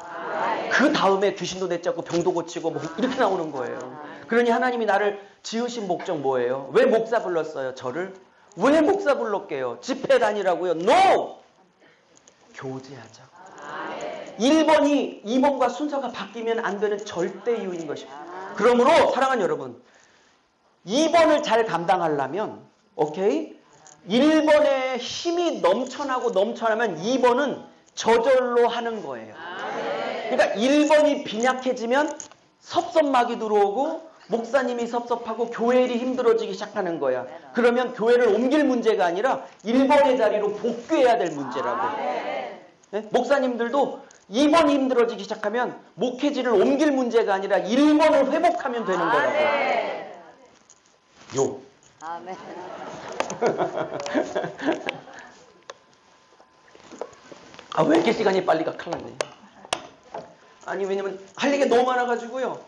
그 다음에 귀신도 내쫓고 병도 고치고 뭐 이렇게 나오는 거예요. 그러니 하나님이 나를 지으신 목적 뭐예요? 왜 목사 불렀어요? 저를? 왜 목사 불렀게요? 집회 다니라고요? NO! 교제하자고. 1번이 2번과 순서가 바뀌면 안 되는 절대 이유인 것입니다. 그러므로 사랑하는 여러분, 2번을 잘 감당하려면 오케이? 1번에 힘이 넘쳐나면 2번은 저절로 하는 거예요. 그러니까 1번이 빈약해지면 섭섭막이 들어오고 목사님이 섭섭하고 교회 일이 힘들어지기 시작하는 거야. 그러면 교회를 옮길 문제가 아니라 1번의 자리로 복귀해야 될 문제라고. 네? 목사님들도 2번이 힘들어지기 시작하면 목회지를 옮길 문제가 아니라 1번을 회복하면 되는 거라고. 요. 아멘. 아, 왜 이렇게 시간이 빨리 가? 큰일 났네. 아니, 왜냐면 할 얘기가 너무 많아가지고요.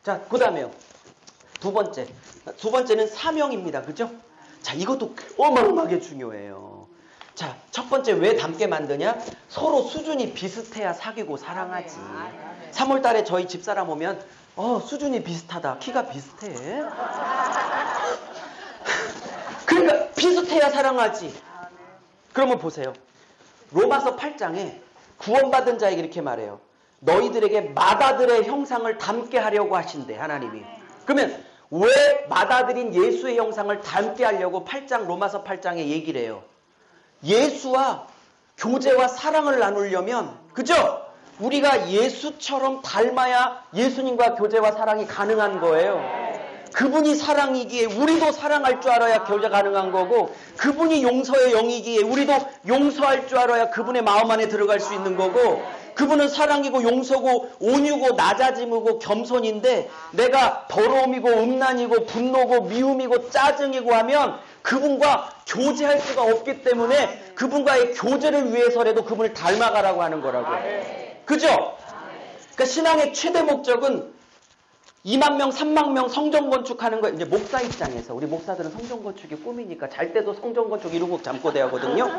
자, 그 다음에요. 두 번째는 사명입니다. 그죠? 자, 이것도 어마어마하게 중요해요. 자, 첫 번째 왜 닮게 만드냐? 서로 수준이 비슷해야 사귀고 사랑하지. 3월 달에 저희 집사람 오면 수준이 비슷하다. 키가 비슷해. 그러니까 비슷해야 사랑하지. 그러면 보세요. 로마서 8장에 구원받은 자에게 이렇게 말해요. 너희들에게 맏아들의 형상을 닮게 하려고 하신대, 하나님이. 그러면 왜 맏아들인 예수의 형상을 닮게 하려고 로마서 8장에 얘기를 해요? 예수와 교제와 사랑을 나누려면, 그죠? 우리가 예수처럼 닮아야 예수님과 교제와 사랑이 가능한 거예요. 그분이 사랑이기에 우리도 사랑할 줄 알아야 교제 가능한 거고, 그분이 용서의 영이기에 우리도 용서할 줄 알아야 그분의 마음 안에 들어갈 수 있는 거고, 그분은 사랑이고 용서고 온유고 낮아짐이고 겸손인데 내가 더러움이고 음란이고 분노고 미움이고 짜증이고 하면 그분과 교제할 수가 없기 때문에 그분과의 교제를 위해서라도 그분을 닮아가라고 하는 거라고. 그죠? 그러니까 신앙의 최대 목적은 2만 명, 3만 명 성전 건축하는 거. 이제 목사 입장에서 우리 목사들은 성전 건축이 꿈이니까 잘 때도 성전 건축 이루고 잠꼬대 하거든요.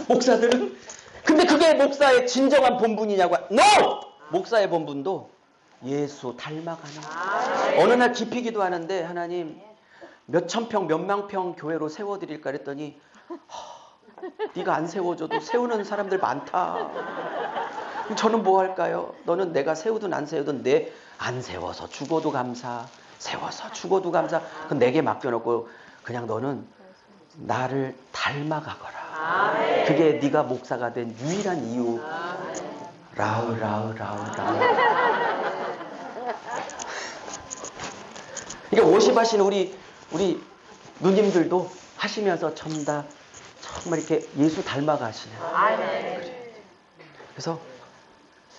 목사들은. 근데 그게 목사의 진정한 본분이냐고. NO! 목사의 본분도 예수 닮아가는. 어느 날 깊이 기도하는데 하나님 몇천 평, 몇만 평 교회로 세워드릴까 그랬더니 네가 안 세워줘도 세우는 사람들 많다. 저는 뭐 할까요? 너는 내가 세우든 안 세우든 안 세워서 죽어도 감사, 세워서 죽어도 감사. 그건 내게 맡겨놓고 그냥 너는 나를 닮아가거라. 그게 네가 목사가 된 유일한 이유. 라우. 이게 50하신 우리 누님들도 하시면서 전부 다 정말 이렇게 예수 닮아가시네요. 그래서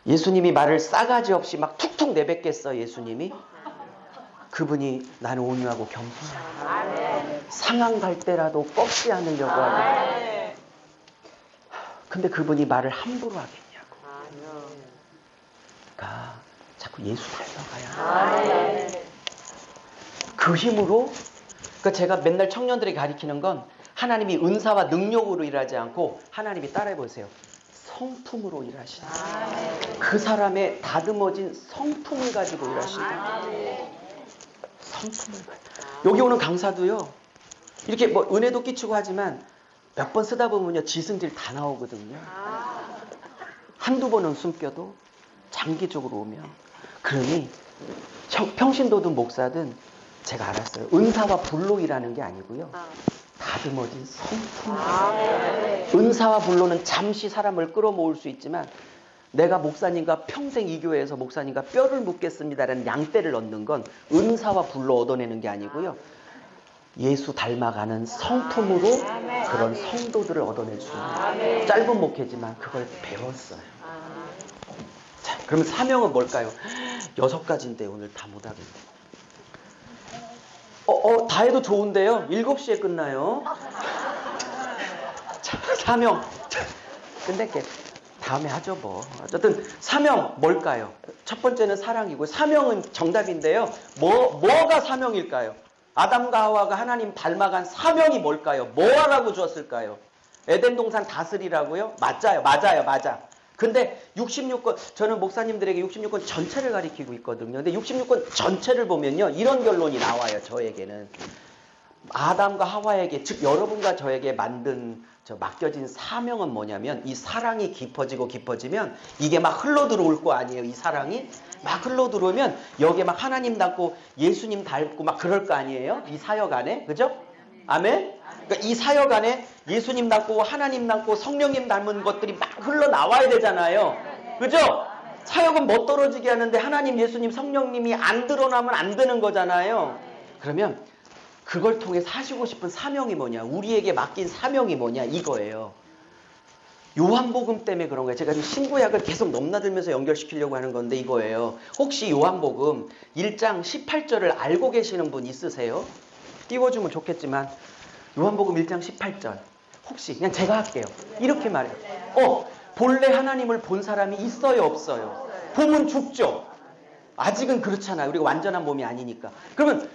예수님이 말을 싸가지 없이 막 툭툭 내뱉겠어. 예수님이 그분이 나는 온유하고 겸손하고 상한 갈 때라도 꺾지 않으려고 하고. 근데 그분이 말을 함부로 하겠냐고. 그러니까 자꾸 예수 닮아가야. 그 힘으로. 그러니까 제가 맨날 청년들에게 가르치는 건 하나님이 은사와 능력으로 일하지 않고 하나님이 따라해보세요. 성품으로 일하신다. 그 사람의 다듬어진 성품을 가지고 일하신다. 성품을 가지고. 여기 오는 강사도요. 이렇게 뭐 은혜도 끼치고 하지만 몇 번 쓰다 보면요. 지승질 다 나오거든요. 한두 번은 숨겨도 장기적으로 오면. 그러니 평신도든 목사든 제가 알았어요. 은사와 불로 일하는 게 아니고요. 다듬어진 성품. 은사와 불로는 잠시 사람을 끌어모을 수 있지만 내가 목사님과 평생 이 교회에서 목사님과 뼈를 묻겠습니다라는 양떼를 얻는 건 은사와 불로 얻어내는 게 아니고요. 예수 닮아가는 성품으로 그런 성도들을 얻어낼 수 있는. 짧은 목회지만 그걸 배웠어요. 자, 그러면 사명은 뭘까요? 6가지인데 오늘 다 못하겠네. 다 해도 좋은데요. 7시에 끝나요. 자, 사명. 근데 다음에 하죠 뭐. 어쨌든 사명 뭘까요? 첫 번째는 사랑이고 사명은 정답인데요. 뭐가 사명일까요? 아담과 하와가 하나님 닮아간 사명이 뭘까요? 뭐 하라고 주었을까요? 에덴 동산 다스리라고요? 맞아. 근데 66권, 저는 목사님들에게 66권 전체를 가리키고 있거든요. 근데 66권 전체를 보면요, 이런 결론이 나와요, 저에게는. 아담과 하와에게, 즉 여러분과 저에게 맡겨진 사명은 뭐냐면, 이 사랑이 깊어지면 이게 막 흘러 들어올 거 아니에요. 이 사랑이 막 흘러 들어오면 여기에 막 하나님 닮고 예수님 닮고 막 그럴 거 아니에요. 이 사역 안에, 그죠? 아멘? 그러니까 이 사역 안에 예수님 닮고 하나님 닮고 성령님 닮은 것들이 막 흘러나와야 되잖아요. 그죠? 사역은 못 떨어지게 하는데 하나님, 예수님, 성령님이 안 드러나면 안 되는 거잖아요. 그러면 그걸 통해 사시고 싶은 사명이 뭐냐? 우리에게 맡긴 사명이 뭐냐? 이거예요. 요한복음 때문에 그런 거예요. 제가 지금 신구약을 계속 넘나들면서 연결시키려고 하는 건데 이거예요. 혹시 요한복음 1장 18절을 알고 계시는 분 있으세요? 띄워주면 좋겠지만 요한복음 1장 18절 혹시 그냥 제가 할게요. 이렇게 말해요. 본래 하나님을 본 사람이 있어요, 없어요? 보면 죽죠. 아직은 그렇잖아요. 우리가 완전한 몸이 아니니까. 그러면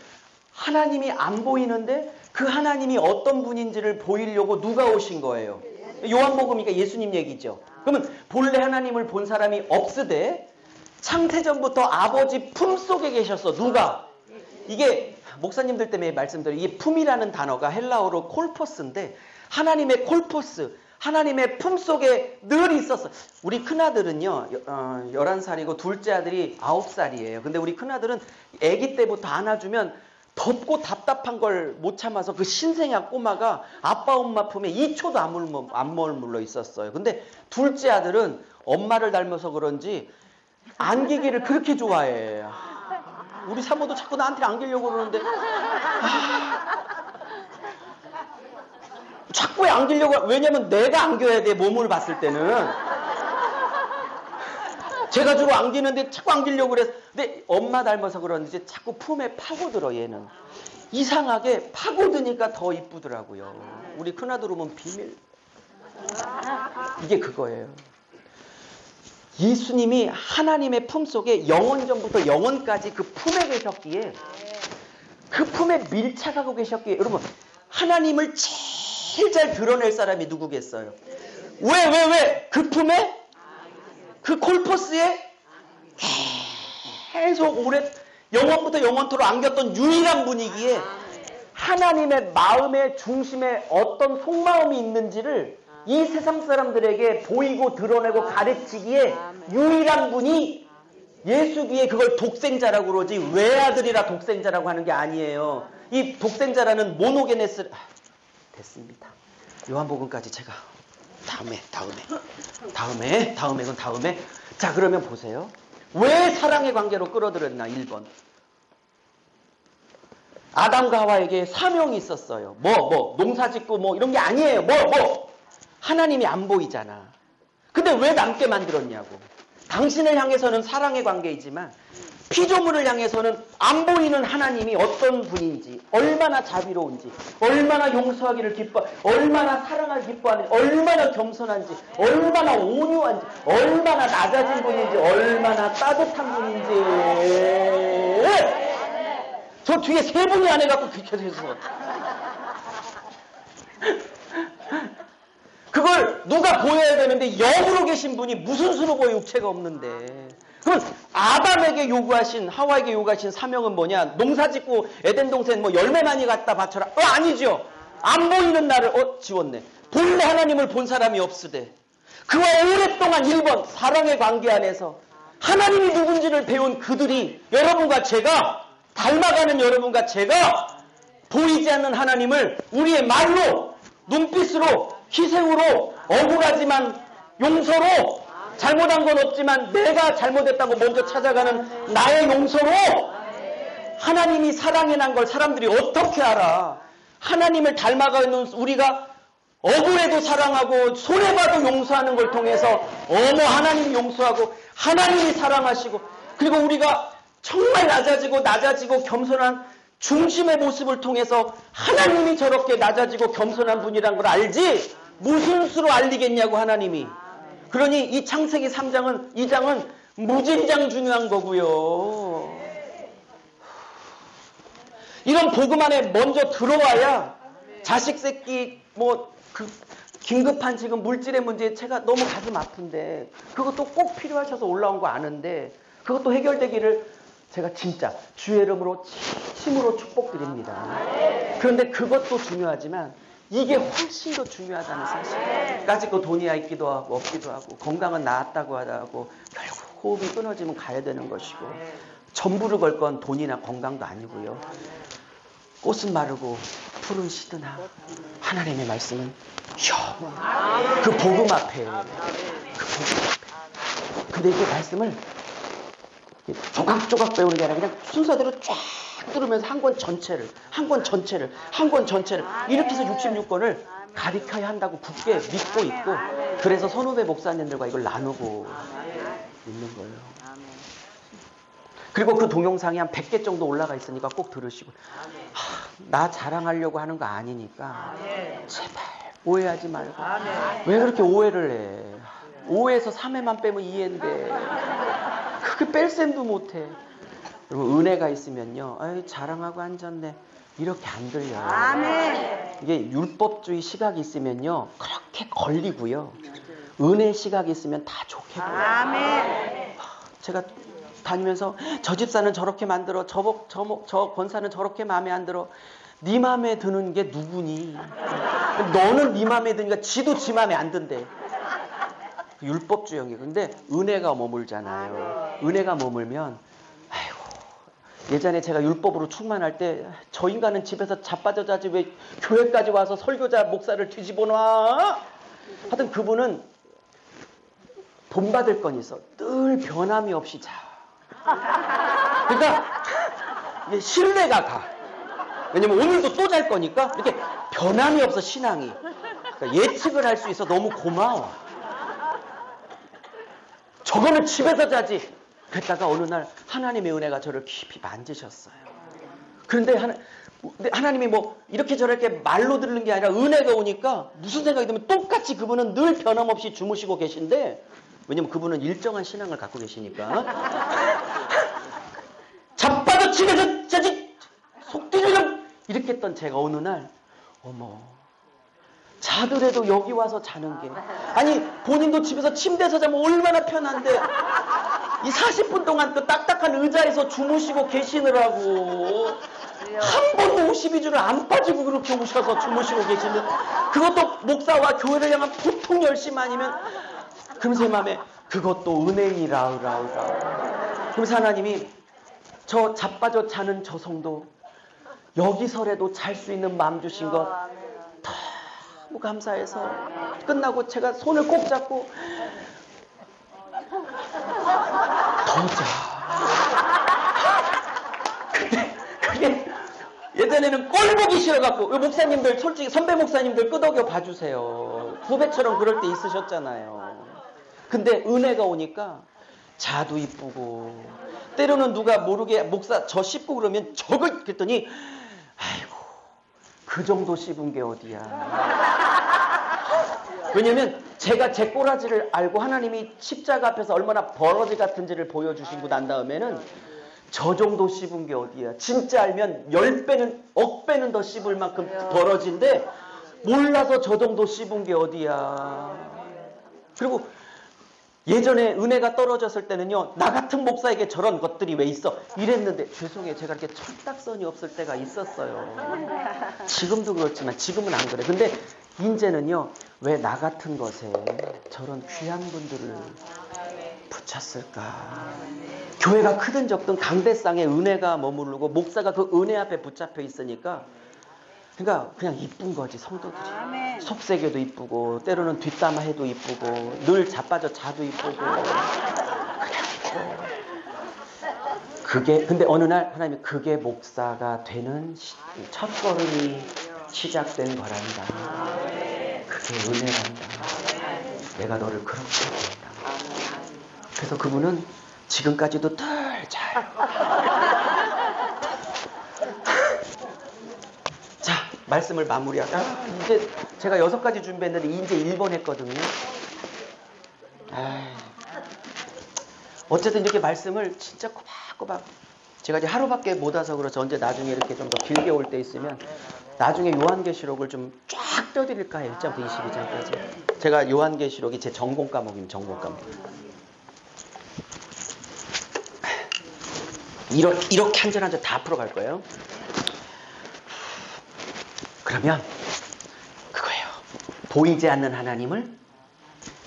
하나님이 안 보이는데 그 하나님이 어떤 분인지를 보이려고 누가 오신 거예요? 요한복음이니까 예수님 얘기죠. 그러면 본래 하나님을 본 사람이 없으되 창세전부터 아버지 품속에 계셨어. 누가? 이게 목사님들 때문에 말씀드려요. 이게 품이라는 단어가 헬라어로 콜포스인데 하나님의 콜포스, 하나님의 품속에 늘 있었어. 우리 큰아들은요 11살이고 둘째 아들이 9살이에요. 근데 우리 큰아들은 아기 때부터 안아주면 덥고 답답한 걸 못 참아서 그 신생아 꼬마가 아빠 엄마 품에 2초도 안 머물러 있었어요. 근데 둘째 아들은 엄마를 닮아서 그런지 안기기를 그렇게 좋아해. 우리 사모도 자꾸 나한테 안기려고 그러는데 자꾸 안기려고. 왜냐면 내가 안겨야 돼. 몸을 봤을 때는 제가 주로 안기는데 자꾸 안기려고 그래서. 근데 엄마 닮아서 그런지 자꾸 품에 파고들어. 얘는 이상하게 파고드니까 더 이쁘더라고요. 우리 큰아들 오면 비밀. 이게 그거예요. 예수님이 하나님의 품속에 영원전부터 영원까지 그 품에 계셨기에, 그 품에 밀착하고 계셨기에, 여러분 하나님을 제일 잘 드러낼 사람이 누구겠어요? 왜? 그 품에? 그 콜포스에 계속 오래 영원부터 영원토록 안겼던 유일한 분이기에 하나님의 마음의 중심에 어떤 속마음이 있는지를 이 세상 사람들에게 보이고 드러내고 가르치기에 유일한 분이 예수기에 그걸 독생자라고 그러지 외아들이라 독생자라고 하는 게 아니에요. 이 독생자라는 모노게네스. 됐습니다. 요한복음까지 제가 다음에. 자, 그러면 보세요. 왜 사랑의 관계로 끌어들였나? 1번. 아담과 하와에게 사명이 있었어요. 농사 짓고 이런 게 아니에요. 하나님이 안 보이잖아. 근데 왜 남게 만들었냐고. 당신을 향해서는 사랑의 관계이지만 피조물을 향해서는 안 보이는 하나님이 어떤 분인지, 얼마나 자비로운지, 얼마나 용서하기를 기뻐, 얼마나 사랑하기 기뻐하는지, 얼마나 겸손한지, 얼마나 온유한지, 얼마나 낮아진 분인지, 얼마나 따뜻한 분인지. 저 뒤에 세 분이 안 해갖고 그렇게 돼서. 그걸 누가 보여야 되는데 영으로 계신 분이 무슨 수로 보여? 육체가 없는데. 그럼 아담에게 요구하신, 하와에게 요구하신 사명은 뭐냐? 농사 짓고 에덴 동산 열매 많이 갖다 바쳐라. 아니죠. 안 보이는 나를 지웠네. 본래 하나님을 본 사람이 없으되 그와 오랫동안 1번 사랑의 관계 안에서 하나님이 누군지를 배운 그들이, 여러분과 제가 닮아가는 여러분과 제가 보이지 않는 하나님을 우리의 말로, 눈빛으로, 희생으로, 억울하지만 용서로, 잘못한 건 없지만 내가 잘못했다고 먼저 찾아가는 나의 용서로 하나님이 사랑해 난 걸 사람들이 어떻게 알아? 하나님을 닮아가는 우리가 억울해도 사랑하고 손해봐도 용서하는 걸 통해서 하나님이 용서하고 하나님이 사랑하시고, 그리고 우리가 정말 낮아지고 겸손한 중심의 모습을 통해서 하나님이 저렇게 낮아지고 겸손한 분이란 걸 알지 무슨 수로 알리겠냐고 하나님이. 그러니 이 창세기 3장은, 2장은 무진장 중요한 거고요. 이런 복음 안에 먼저 들어와야 자식 새끼 긴급한 지금 물질의 문제에 제가 너무 가슴 아픈데 그것도 꼭 필요하셔서 올라온 거 아는데 그것도 해결되기를 제가 진짜 주의 이름으로 진심으로 축복드립니다. 그런데 그것도 중요하지만 이게 훨씬 더 중요하다는 사실. 까짓 거 돈이 있기도 하고 없기도 하고 건강은 나았다고 하고 결국 호흡이 끊어지면 가야 되는 것이고 전부를 걸 건 돈이나 건강도 아니고요. 꽃은 마르고 풀은 시드나 하나님의 말씀은 영원. 그 복음 앞에 그 복음 앞에. 근데 이게 말씀을 조각조각 배우는 게 아니라 그냥 순서대로 쫙 들으면서 한 권 전체를 이렇게 해서 66권을 가리켜야 한다고 굳게 믿고 있고 그래서 선후배 목사님들과 이걸 나누고 있는 거예요. 그리고 그 동영상이 한 100개 정도 올라가 있으니까 꼭 들으시고 나 자랑하려고 하는 거 아니니까 제발 오해하지 말고 왜 그렇게 오해를 해. 오해에서 3회만 빼면 이해인데 그게 뺄 셈도 못해. 그리고 은혜가 있으면요 아유 자랑하고 앉았네 이렇게 안 들려요. 아멘. 이게 율법주의 시각이 있으면요 그렇게 걸리고요 은혜 시각이 있으면 다 좋게 보여요. 아멘. 제가 다니면서 저 집사는 저렇게 만들어 저 권사는 저렇게 마음에 안 들어. 네 마음에 드는 게 누구니? 너는 네 마음에 드니까 지도 지 마음에 안 든대. 율법주의형이. 근데 은혜가 머물잖아요. 은혜가 머물면 아이고 예전에 제가 율법으로 충만할 때 저 인간은 집에서 자빠져 자지 왜 교회까지 와서 설교자 목사를 뒤집어 놔? 하여튼 그분은 본받을 건 있어. 늘 변함이 없이 자. 그러니까 이게 신뢰가 가. 왜냐면 오늘도 또 잘 거니까 이렇게 변함이 없어 신앙이. 그러니까 예측을 할 수 있어. 너무 고마워. 저거는 집에서 자지. 그랬다가 어느 날 하나님의 은혜가 저를 깊이 만지셨어요. 그런데 하나님이 뭐 이렇게 저렇게 말로 들은 게 아니라 은혜가 오니까 무슨 생각이 들면 똑같이 그분은 늘 변함없이 주무시고 계신데 왜냐면 그분은 일정한 신앙을 갖고 계시니까 자빠져 집에서 자지 속되는 이렇게 했던 제가 어느 날 어머 자더라도 여기 와서 자는 게 아니 본인도 집에서 침대에서 자면 얼마나 편한데 이 40분 동안 그 딱딱한 의자에서 주무시고 계시느라고 한 번도 52주를 안 빠지고 그렇게 오셔서 주무시고 계시는 그것도 목사와 교회를 향한 보통 열심 아니면 그러면서 제 마음에 그것도 은혜니라 그러면서 하나님이 저 자빠져 자는 저 성도 여기서라도 잘 수 있는 마음 주신 것 너무 감사해서 끝나고 제가 손을 꼭 잡고 더 자. 근데 그게 예전에는 꼴 보기 싫어갖고 목사님들 솔직히 선배 목사님들 끄덕여 봐주세요. 후배처럼 그럴 때 있으셨잖아요. 근데 은혜가 오니까 자도 이쁘고 때로는 누가 모르게 목사 저 씹고 그러면 저걸 그랬더니 아이고 그 정도 씹은 게 어디야. 왜냐면 제가 제 꼬라지를 알고 하나님이 십자가 앞에서 얼마나 버러지 같은지를 보여주시고 난 다음에는 저 정도 씹은 게 어디야. 진짜 알면 10배는 억배는 더 씹을 만큼 버러지인데 몰라서 저 정도 씹은 게 어디야. 그리고 예전에 은혜가 떨어졌을 때는요 나 같은 목사에게 저런 것들이 왜 있어 이랬는데 죄송해요 제가 이렇게 철딱선이 없을 때가 있었어요. 지금도 그렇지만 지금은 안 그래. 근데 이제는요 왜 나 같은 것에 저런 귀한 분들을 붙였을까. 교회가 크든 적든 강대상에 은혜가 머무르고 목사가 그 은혜 앞에 붙잡혀 있으니까 그러니까 그냥 이쁜 거지 성도들이. 속세계도 이쁘고 때로는 뒷담화 해도 이쁘고 늘 자빠져 자도 이쁘고 그냥 이쁘고. 그게 근데 어느 날 하나님이 그게 목사가 되는 첫 걸음이 시작된 거란다. 그게 은혜란다. 내가 너를 그렇게 한다. 그래서 그분은 지금까지도 늘 잘. 자, 말씀을 마무리하자. 이제 제가 6가지 준비했는데 이제 1번 했거든요. 어쨌든 이렇게 말씀을 진짜 꼬박꼬박 제가 이제 하루밖에 못 와서 그렇죠. 언제 나중에 이렇게 좀 더 길게 올 때 있으면 나중에 요한계시록을 좀 쫙 쫙 떼어드릴까요? 1장부터 22장까지. 제가 요한계시록이 제 전공 과목입니다. 전공 과목. 이렇게 한 절 한 절 다 풀어갈 거예요. 그러면 그거예요. 보이지 않는 하나님을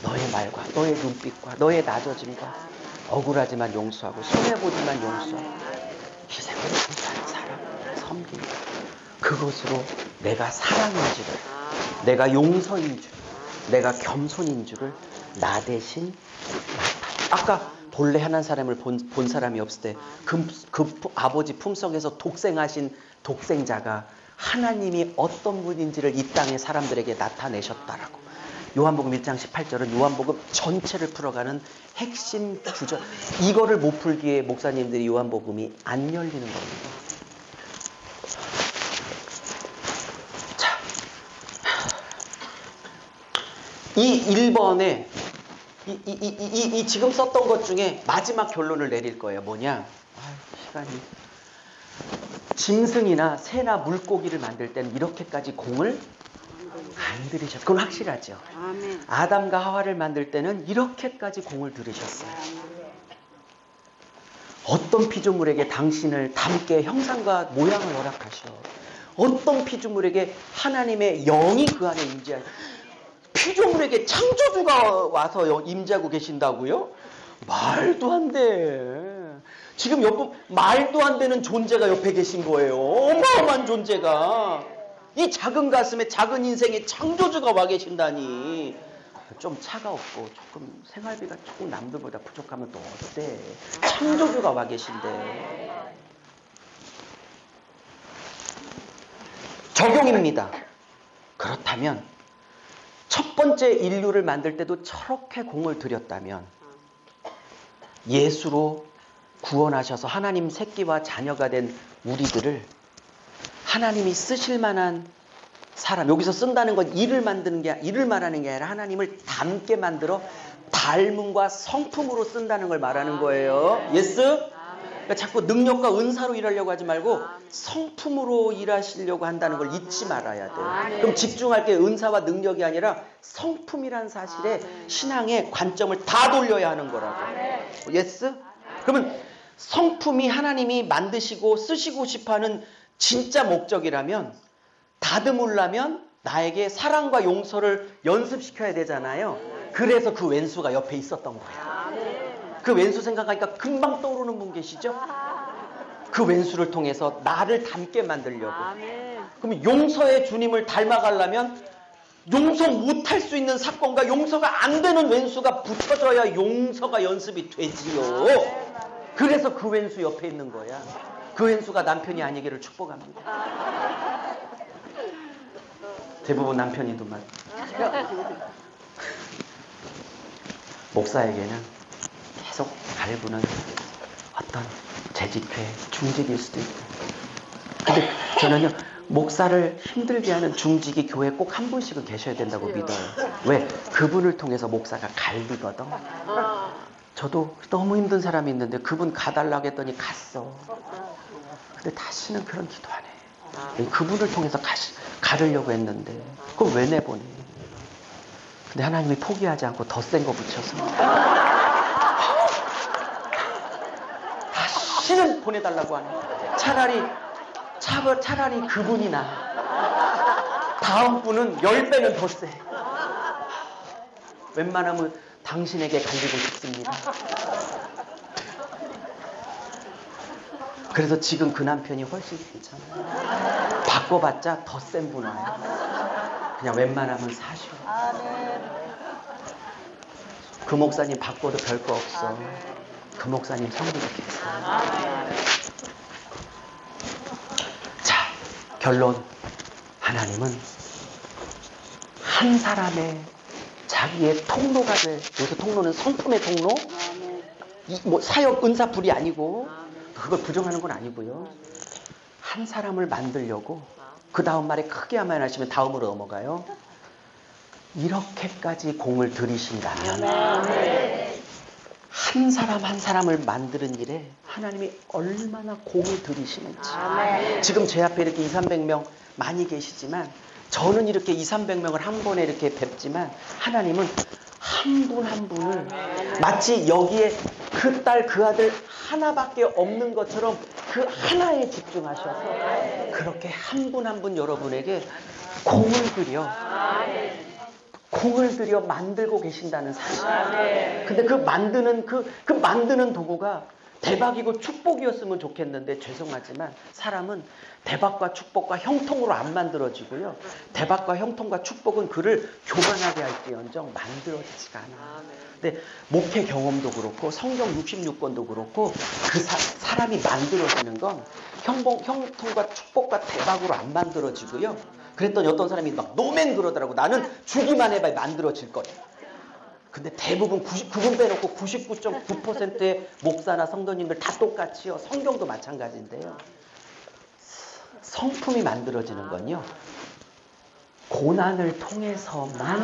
너의 말과 너의 눈빛과 너의 낮아짐과 억울하지만 용서하고 손해보지만 용서하고 희생을 감사하는 사람 섬기는 그것으로 내가 사랑인 줄을, 내가 용서인 줄, 내가 겸손인 줄을 나 대신 나타내. 아까 본래 하나님 사람을 본 사람이 없을 때 그 아버지 품속에서 독생하신 독생자가 하나님이 어떤 분인지를 이 땅의 사람들에게 나타내셨다라고. 요한복음 1장 18절은 요한복음 전체를 풀어가는 핵심 구절. 이거를 못 풀기에 목사님들이 요한복음이 안 열리는 겁니다. 자, 이 1번에 이 지금 썼던 것 중에 마지막 결론을 내릴 거예요. 뭐냐? 시간이. 짐승이나 새나 물고기를 만들 때는 이렇게까지 공을 안 들이셨어요. 그건 확실하죠. 아멘. 아담과 하와를 만들 때는 이렇게까지 공을 들이셨어요. 어떤 피조물에게 당신을 담게 형상과 모양을 허락하셔. 어떤 피조물에게 하나님의 영이 그 안에 임재하셔. 피조물에게 창조주가 와서 임재하고 계신다고요? 말도 안 돼. 지금 옆에 말도 안 되는 존재가 옆에 계신 거예요. 어마어마한 존재가. 이 작은 가슴에 작은 인생에 창조주가 와 계신다니. 좀 차가웠고 조금 생활비가 조금 남들보다 부족하면 또 어때? 창조주가 와 계신데. 적용입니다. 그렇다면 첫 번째 인류를 만들 때도 저렇게 공을 들였다면 예수로 구원하셔서 하나님 새끼와 자녀가 된 우리들을 하나님이 쓰실 만한 사람, 여기서 쓴다는 건 일을 만드는 게, 일을 말하는 게 아니라 하나님을 닮게 만들어 닮음과 성품으로 쓴다는 걸 말하는 거예요. 예스? 그러니까 자꾸 능력과 은사로 일하려고 하지 말고 성품으로 일하시려고 한다는 걸 잊지 말아야 돼요. 그럼 집중할 게 은사와 능력이 아니라 성품이란 사실에 신앙의 관점을 다 돌려야 하는 거라고. 예스? 그러면 성품이 하나님이 만드시고 쓰시고 싶어하는 진짜 목적이라면 다듬으려면 나에게 사랑과 용서를 연습시켜야 되잖아요. 그래서 그 왼수가 옆에 있었던 거예요. 그 왼수 생각하니까 금방 떠오르는 분 계시죠? 그 왼수를 통해서 나를 닮게 만들려고. 그러면 용서의 주님을 닮아가려면 용서 못할 수 있는 사건과 용서가 안 되는 왼수가 붙여져야 용서가 연습이 되지요. 그래서 그 왼수 옆에 있는 거야. 그 왼수가 남편이 아니기를 축복합니다. 대부분 남편이더만. 목사에게는 계속 갈구는 어떤 재직회, 중직일 수도 있고. 근데 저는요, 목사를 힘들게 하는 중직이 교회에 꼭 한 분씩은 계셔야 된다고 믿어요. 왜? 그분을 통해서 목사가 갈리거든. 저도 너무 힘든 사람이 있는데 그분 가달라고 했더니 갔어. 근데 다시는 그런 기도 안 해. 그분을 통해서 가르려고 했는데 그걸 왜 내보내? 근데 하나님이 포기하지 않고 더 센 거 붙여서 다시는 보내달라고 하네. 차라리 그분이 나. 다음 분은 10배는 더 세. 웬만하면 당신에게 갈리고 싶습니다. 그래서 지금 그 남편이 훨씬 괜찮아요. 바꿔봤자 더 센 분 와요. 그냥 웬만하면 사셔. 그 목사님 바꿔도 별거 없어. 그 목사님 성도도 계세요. 자, 결론. 하나님은 한 사람의 자기의 통로가 될, 여기서 통로는 성품의 통로, 뭐 사역 은사불이 아니고 그걸 부정하는 건 아니고요. 한 사람을 만들려고 그 다음 말에 크게 하면 하시면 다음으로 넘어가요. 이렇게까지 공을 들이신다면 한 사람 한 사람을 만드는 일에 하나님이 얼마나 공을 들이시는지. 지금 제 앞에 이렇게 200~300명 많이 계시지만 저는 이렇게 200~300명을 한 번에 이렇게 뵙지만 하나님은 한 분 한 분을 마치 여기에 그 딸, 그 아들 하나밖에 없는 것처럼 그 하나에 집중하셔서 그렇게 한 분 한 분 여러분에게 공을 들여 만들고 계신다는 사실. 근데 그 만드는 도구가 대박이고 축복이었으면 좋겠는데 죄송하지만 사람은 대박과 축복과 형통으로 안 만들어지고요. 대박과 형통과 축복은 그를 교만하게 할지언정 만들어지지가 않아요. 근데 목회 경험도 그렇고 성경 66권도 그렇고 그 사람이 만들어지는 건 형통과 축복과 대박으로 안 만들어지고요. 그랬더니 어떤 사람이 막 노멘 그러더라고. 나는 주기만 해봐야 만들어질 거예요. 근데 대부분 그분 빼놓고 99.9%의 목사나 성도님들 다 똑같이요. 성경도 마찬가지인데요. 성품이 만들어지는 건요. 고난을 통해서만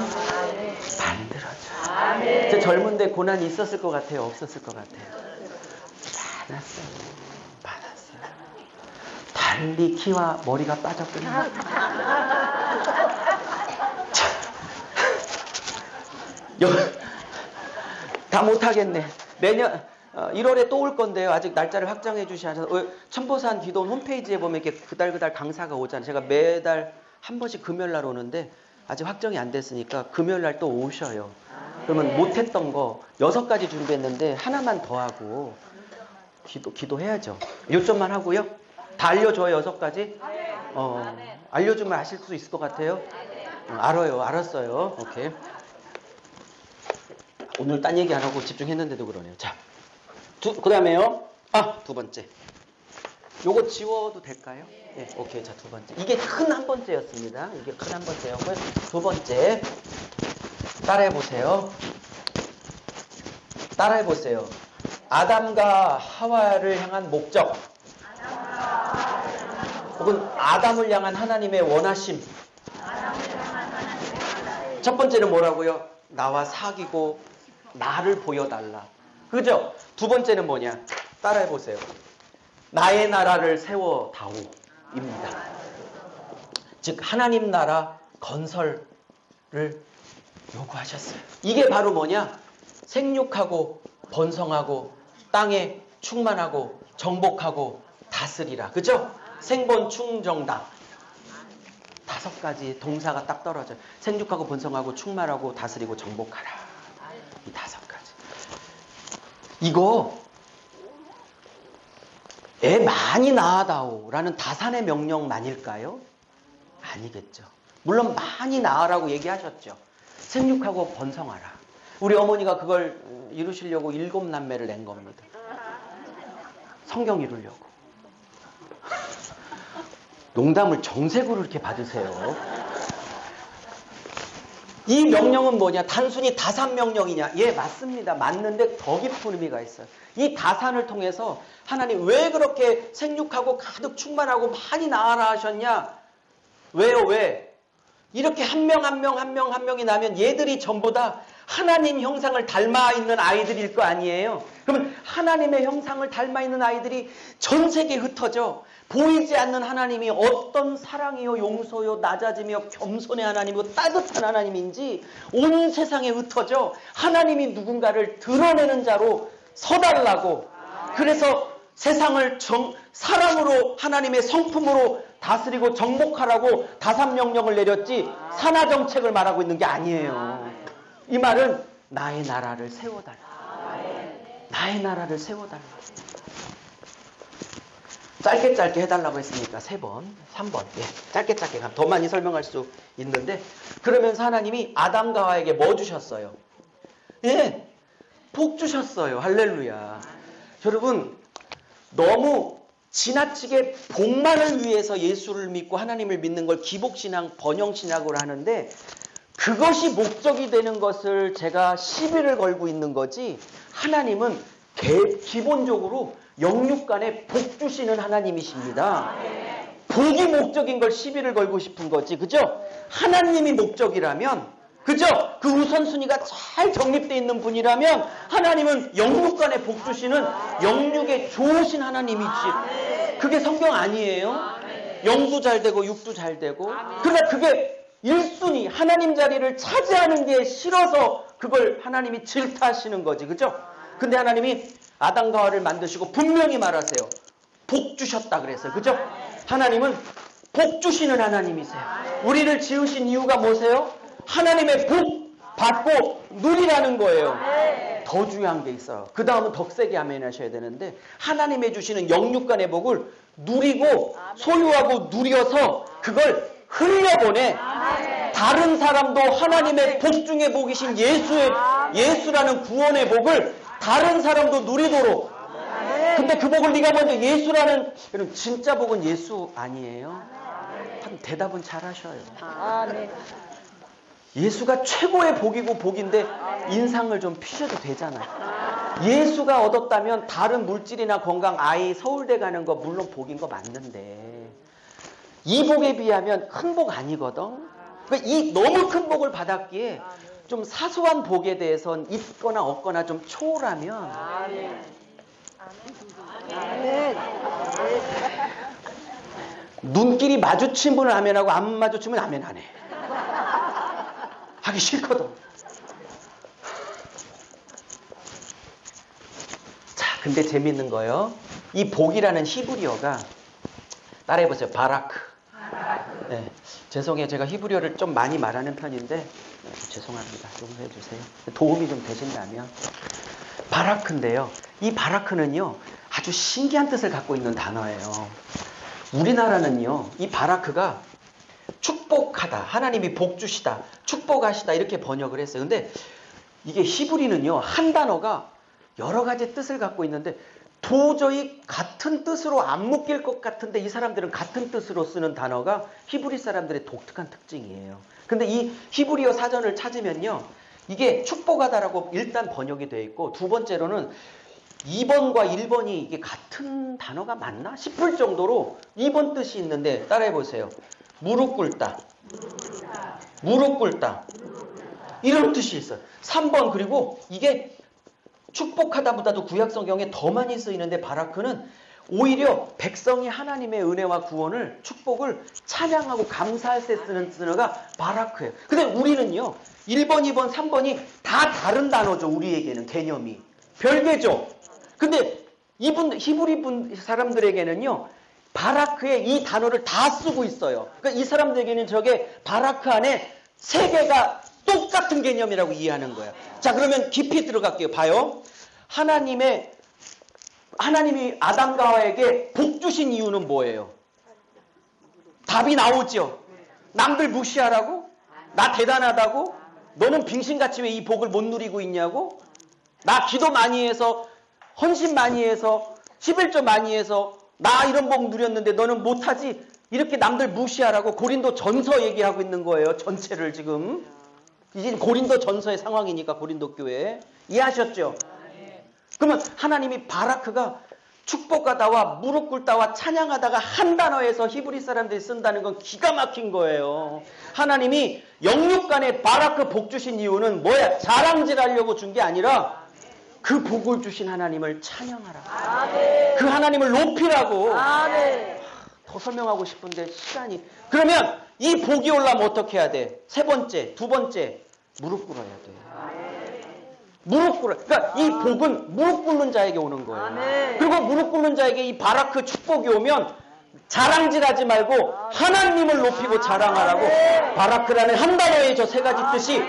만들어져요. 제 젊은데 고난이 있었을 것 같아요? 없었을 것 같아요? 많았어요. 달리 키와 머리가 빠졌군요. 다 못하겠네. 내년 1월에 또 올 건데요. 아직 날짜를 확정해 주시지 않아서 천보산 기도원 홈페이지에 보면 이렇게 그달 강사가 오잖아요. 제가 매달 한 번씩 금요일 날 오는데 아직 확정이 안 됐으니까 금요일 날 또 오셔요. 그러면 못했던 거 6가지 준비했는데 하나만 더 하고 기도해야죠. 요점만 하고요. 다 알려줘요. 6가지? 알려주면 아실 수 있을 것 같아요. 알았어요. 오케이. 오늘 딴 얘기 안 하고 집중했는데도 그러네요. 자, 그 다음에요. 두 번째. 요거 지워도 될까요? 네, 오케이. 자, 2번째. 이게 큰 한 번째였습니다. 이게 큰 한 번째였고요. 2번째. 따라해보세요. 아담과 하와를 향한 목적. 혹은 아담을 향한 하나님의 원하심. 첫 번째는 뭐라고요? 나와 사귀고 나를 보여달라. 그죠? 2번째는 뭐냐? 따라해보세요. 나의 나라를 세워다오입니다. 즉 하나님 나라 건설을 요구하셨어요. 이게 바로 뭐냐? 생육하고 번성하고 땅에 충만하고 정복하고 다스리라. 그죠? 생번충정다. 5가지 동사가 딱 떨어져요. 생육하고 번성하고 충만하고 다스리고 정복하라. 이 5가지. 이거 애 많이 낳아다오라는 다산의 명령만일까요? 아니겠죠. 물론 많이 낳으라고 얘기하셨죠. 생육하고 번성하라. 우리 어머니가 그걸 이루시려고 7남매를 낸 겁니다. 성경 이루려고. 농담을 정색으로 이렇게 받으세요. 이 명령은 뭐냐? 단순히 다산 명령이냐? 예, 맞습니다. 맞는데 더 깊은 의미가 있어요. 이 다산을 통해서 하나님 왜 그렇게 생육하고 가득 충만하고 많이 낳아라 하셨냐? 왜요? 왜? 이렇게 한 명이 나면 얘들이 전부 다 하나님 형상을 닮아 있는 아이들일 거 아니에요? 그러면 하나님의 형상을 닮아 있는 아이들이 전 세계에 흩어져 보이지 않는 하나님이 어떤 사랑이요, 용서요, 낮아짐이요, 겸손의 하나님이고 따뜻한 하나님인지 온 세상에 흩어져 하나님이 누군가를 드러내는 자로 서달라고. 그래서 세상을 사랑으로 하나님의 성품으로 다스리고 정복하라고 다산명령을 내렸지 산하정책을 말하고 있는 게 아니에요. 이 말은 나의 나라를 세워달라. 나의 나라를 세워달라. 짧게 해달라고 했으니까 3번, 3번. 예, 짧게 더 많이 설명할 수 있는데 그러면서 하나님이 아담과 하와에게 뭐 주셨어요? 예, 복 주셨어요. 할렐루야. 여러분 너무 지나치게 복만을 위해서 예수를 믿고 하나님을 믿는 걸 기복신앙, 번영신앙으로 하는데 그것이 목적이 되는 것을 제가 시비를 걸고 있는 거지 하나님은 기본적으로 영육간에 복 주시는 하나님이십니다. 복이 목적인 걸 시비를 걸고 싶은 거지. 그죠? 하나님이 목적이라면 그죠? 그 우선순위가 잘 정립되어 있는 분이라면 하나님은 영육간에 복 주시는 영육에 좋으신 하나님이지. 그게 성경 아니에요? 영도 잘 되고 육도 잘 되고. 그러니까 그게 1순위 하나님 자리를 차지하는 게 싫어서 그걸 하나님이 질타하시는 거지. 그죠? 근데 하나님이 아담과 하와를 만드시고 분명히 말하세요. 복 주셨다 그랬어요. 그죠? 하나님은 복 주시는 하나님이세요. 우리를 지으신 이유가 뭐세요? 하나님의 복 받고 누리라는 거예요. 더 중요한 게 있어요. 그 다음은 더 세게 아멘 하셔야 되는데, 하나님의 주시는 영육간의 복을 누리고 소유하고 누려서 그걸 흘려보내. 다른 사람도 하나님의 복 중에 복이신 예수라는 구원의 복을 다른 사람도 누리도록. 근데 그 복을 네가 먼저 예수라는, 여러분 진짜 복은 예수 아니에요? 대답은 잘 하셔요. 예수가 최고의 복이고 복인데 인상을 좀 피셔도 되잖아요. 예수가 얻었다면 다른 물질이나 건강, 아이 서울대 가는 거 물론 복인 거 맞는데 이 복에 비하면 큰 복 아니거든. 그러니까 이 너무 큰 복을 받았기에 좀 사소한 복에 대해선 있거나 없거나 좀 초월하면 눈길이 마주친 분은 아멘하고 안 마주치면 아멘 안 해. 하기 싫거든. 자, 근데 재밌는 거요. 이 복이라는 히브리어가, 따라해보세요. 바라크. 네, 죄송해요. 제가 히브리어를 좀 많이 말하는 편인데 죄송합니다. 좀 해주세요. 도움이 좀 되신다면. 바라크인데요. 이 바라크는요, 아주 신기한 뜻을 갖고 있는 단어예요. 우리나라는요, 이 바라크가 축복하다, 하나님이 복 주시다, 축복하시다 이렇게 번역을 했어요. 근데 이게 히브리는요, 한 단어가 여러 가지 뜻을 갖고 있는데 도저히 같은 뜻으로 안 묶일 것 같은데 이 사람들은 같은 뜻으로 쓰는 단어가 히브리 사람들의 독특한 특징이에요. 근데 이 히브리어 사전을 찾으면요, 이게 축복하다라고 일단 번역이 되어 있고, 두 번째로는 2번과 1번이 이게 같은 단어가 맞나 싶을 정도로 2번 뜻이 있는데, 따라해 보세요. 무릎 꿇다. 무릎 꿇다. 이런 뜻이 있어요. 3번, 그리고 이게 축복하다보다도 구약 성경에 더 많이 쓰이는데, 바라크는 오히려 백성이 하나님의 은혜와 구원을, 축복을 찬양하고 감사할 때 쓰는 단어가 바라크예요. 근데 우리는요, 1번, 2번, 3번이 다 다른 단어죠. 우리에게는 개념이 별개죠. 근데 히브리 사람들에게는요, 바라크에 이 단어를 다 쓰고 있어요. 그러니까 이 사람들에게는 저게 바라크 안에 세 개가 똑같은 개념이라고 이해하는 거예요. 자, 그러면 깊이 들어갈게요. 봐요. 하나님이 아담과 하와에게 복 주신 이유는 뭐예요? 답이 나오죠. 남들 무시하라고? 나 대단하다고? 너는 빙신같이 왜 이 복을 못 누리고 있냐고? 나 기도 많이 해서, 헌신 많이 해서, 11조 많이 해서 나 이런 복 누렸는데 너는 못하지? 이렇게 남들 무시하라고 고린도 전서 얘기하고 있는 거예요. 전체를 지금. 이제 고린도 전서의 상황이니까, 고린도 교회. 이해하셨죠? 그러면 하나님이 바라크가 축복하다와 무릎 꿇다와 찬양하다가 한 단어에서 히브리 사람들이 쓴다는 건 기가 막힌 거예요. 하나님이 영육간에 바라크 복 주신 이유는 뭐야? 자랑질하려고 준 게 아니라 그 복을 주신 하나님을 찬양하라고. 아멘. 그 하나님을 높이라고. 아멘. 더 설명하고 싶은데 시간이. 그러면 이 복이 올라면 어떻게 해야 돼? 세 번째, 두 번째, 무릎 꿇어야 돼. 무릎 꿇어. 그러니까 이 복은 무릎 꿇는 자에게 오는 거예요. 아멘. 그리고 무릎 꿇는 자에게 이 바라크 축복이 오면 자랑질하지 말고 하나님을 높이고 자랑하라고. 아멘. 바라크라는 한 단어에 저 세 가지 뜻이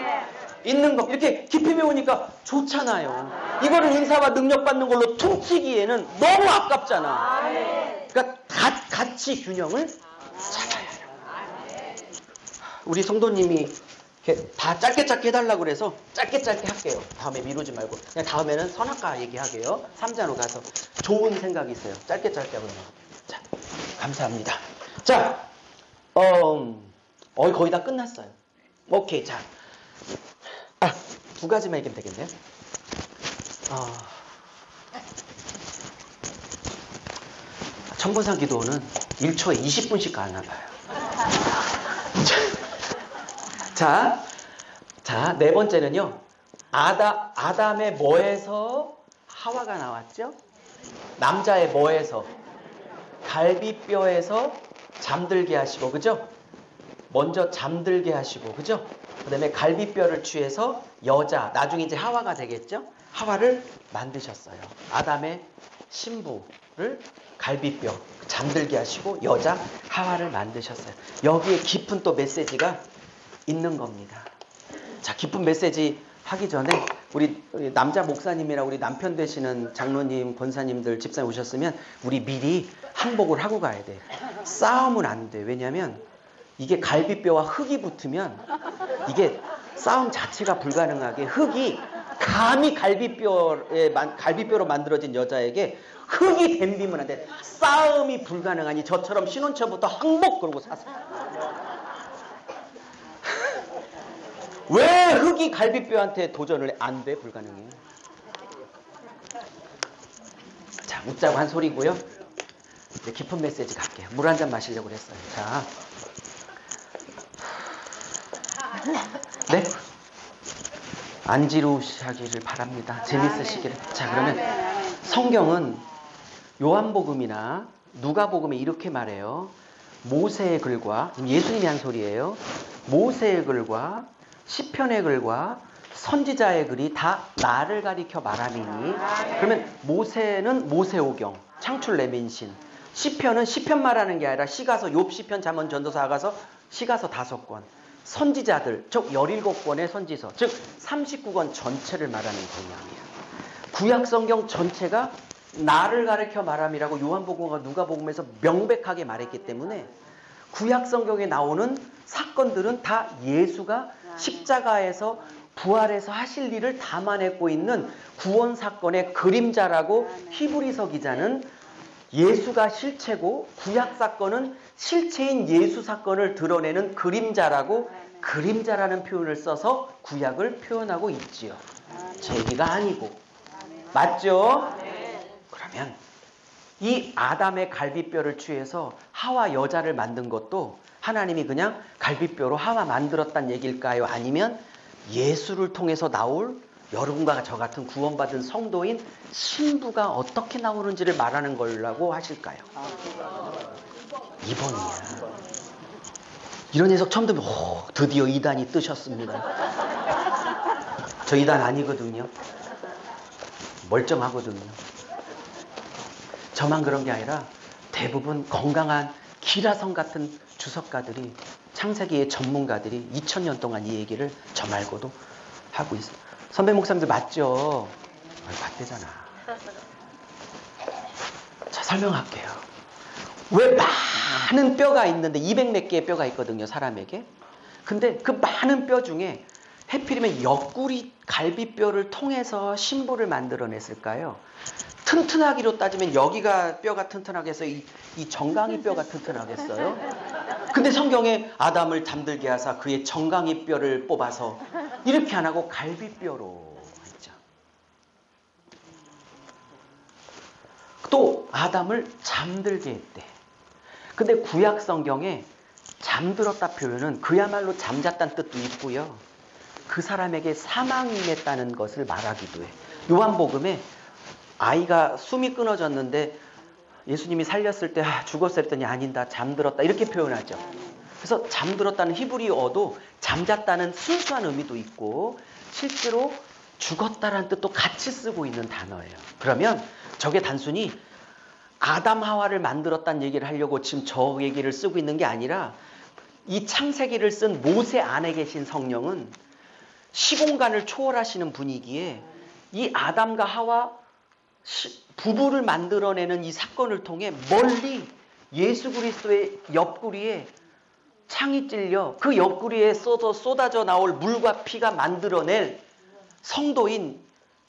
있는 거. 이렇게 깊이 배우니까 좋잖아요. 이거를 은사와 능력 받는 걸로 퉁치기에는 너무 아깝잖아. 아멘. 그러니까 같이 균형을 잡아야 해요. 우리 성도님이 다 짧게 해달라고 그래서 짧게 할게요. 다음에 미루지 말고. 그냥 다음에는 선악과 얘기하게요. 3자로 가서. 좋은 생각이 있어요. 짧게 하고. 자, 감사합니다. 자, 거의 다 끝났어요. 오케이, 자. 두 가지만 얘기하면 되겠네요. 천번상 기도는 1초에 20분씩 가나 봐요. 자, 네 번째는요. 아담의 뭐에서 하와가 나왔죠? 남자의 뭐에서? 갈비뼈에서 잠들게 하시고, 그죠? 먼저 잠들게 하시고, 그죠? 그 다음에 갈비뼈를 취해서 여자, 나중에 이제 하와가 되겠죠? 하와를 만드셨어요. 아담의 신부를 갈비뼈, 잠들게 하시고 여자 하와를 만드셨어요. 여기에 깊은 또 메시지가 있는 겁니다. 자, 깊은 메시지 하기 전에 우리 남자 목사님이랑 우리 남편 되시는 장로님, 권사님들, 집사님 오셨으면 우리 미리 항복을 하고 가야 돼. 싸움은 안 돼. 왜냐하면 이게 갈비뼈와 흙이 붙으면 이게 싸움 자체가 불가능하게, 흙이 감히 갈비뼈로 만들어진 여자에게 흙이 댐비면 안 돼. 싸움이 불가능하니 저처럼 신혼처부터 항복 그러고 사세요. 왜 흙이 갈비뼈한테 도전을 안 돼? 불가능해. 자, 웃자고 한 소리고요. 이제 깊은 메시지 갈게요. 물 한 잔 마시려고 그랬어요. 자, 네, 안 지루하기를 바랍니다. 재밌으시기를. 자, 그러면 성경은 요한복음이나 누가복음에 이렇게 말해요. 모세의 글과, 예수님이 한 소리예요. 모세의 글과 시편의 글과 선지자의 글이 다 나를 가리켜 말함이니. 그러면 모세는 모세오경, 창출 레민신. 시편은 시편 말하는 게 아니라 시가서, 욥시편, 잠언, 전도서, 아가서, 시가서 5권. 선지자들, 즉 17권의 선지서, 즉 39권 전체를 말하는 개념이에요. 구약성경 전체가 나를 가리켜 말함이라고 요한복음과 누가복음에서 명백하게 말했기 때문에 구약성경에 나오는 사건들은 다 예수가 십자가에서 부활해서 하실 일을 담아내고 있는 구원사건의 그림자라고 히브리서 기자는, 예수가 실체고 구약사건은 실체인 예수 사건을 드러내는 그림자라고 그림자라는 표현을 써서 구약을 표현하고 있지요. 제 얘기가 아니고. 맞죠? 그러면 이 아담의 갈비뼈를 취해서 하와 여자를 만든 것도 하나님이 그냥 갈비뼈로 하와 만들었다는 얘기일까요? 아니면 예수를 통해서 나올 여러분과 저 같은 구원받은 성도인 신부가 어떻게 나오는지를 말하는 거라고 하실까요? 2번이야. 이런 해석 처음 들으면 드디어 이단이 뜨셨습니다. 저 이단 아니거든요. 멀쩡하거든요. 저만 그런 게 아니라 대부분 건강한 기라성 같은 주석가들이, 창세기의 전문가들이 2000년 동안 이 얘기를 저 말고도 하고 있어요. 선배 목사님들 맞죠? 맞대잖아. 자, 설명할게요. 왜 많은 뼈가 있는데 200몇 개의 뼈가 있거든요, 사람에게. 근데 그 많은 뼈 중에 해필이면 옆구리 갈비뼈를 통해서 신부를 만들어냈을까요? 튼튼하기로 따지면 여기가 뼈가 튼튼하겠어요? 이 정강이 뼈가 튼튼하겠어요? 근데 성경에 아담을 잠들게 하사 그의 정강이 뼈를 뽑아서 이렇게 안 하고 갈비뼈로 했죠. 또 아담을 잠들게 했대. 근데 구약 성경에 잠들었다 표현은 그야말로 잠잤다는 뜻도 있고요. 그 사람에게 사망이 임했다는 것을 말하기도 해. 요한복음에 아이가 숨이 끊어졌는데 예수님이 살렸을 때 죽었어 했더니 아니다, 잠들었다 이렇게 표현하죠. 그래서 잠들었다는 히브리어도 잠잤다는 순수한 의미도 있고 실제로 죽었다라는 뜻도 같이 쓰고 있는 단어예요. 그러면 저게 단순히 아담 하와를 만들었다는 얘기를 하려고 지금 저 얘기를 쓰고 있는 게 아니라, 이 창세기를 쓴 모세 안에 계신 성령은 시공간을 초월하시는 분이기에 이 아담과 하와 부부를 만들어내는 이 사건을 통해 멀리 예수 그리스도의 옆구리에 창이 찔려 그 옆구리에 쏟아져 나올 물과 피가 만들어낼 성도인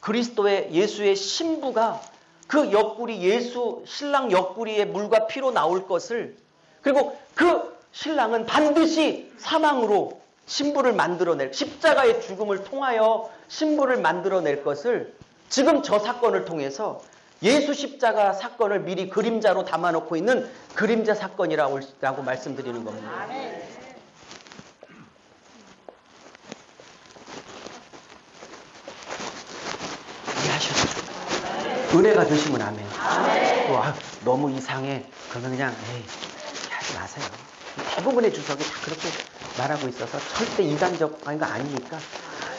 그리스도의 예수의 신부가 그 옆구리, 예수 신랑 옆구리에 물과 피로 나올 것을, 그리고 그 신랑은 반드시 사망으로 신부를 만들어낼, 십자가의 죽음을 통하여 신부를 만들어낼 것을 지금 저 사건을 통해서 예수 십자가 사건을 미리 그림자로 담아놓고 있는 그림자 사건이라고 말씀드리는 겁니다. 이해하셨죠? 은혜가 되시면 아멘. 너무 이상해. 그러면 그냥 하지 마세요. 대부분의 주석이 다 그렇게 말하고 있어서 절대 이단적인 거 아니니까.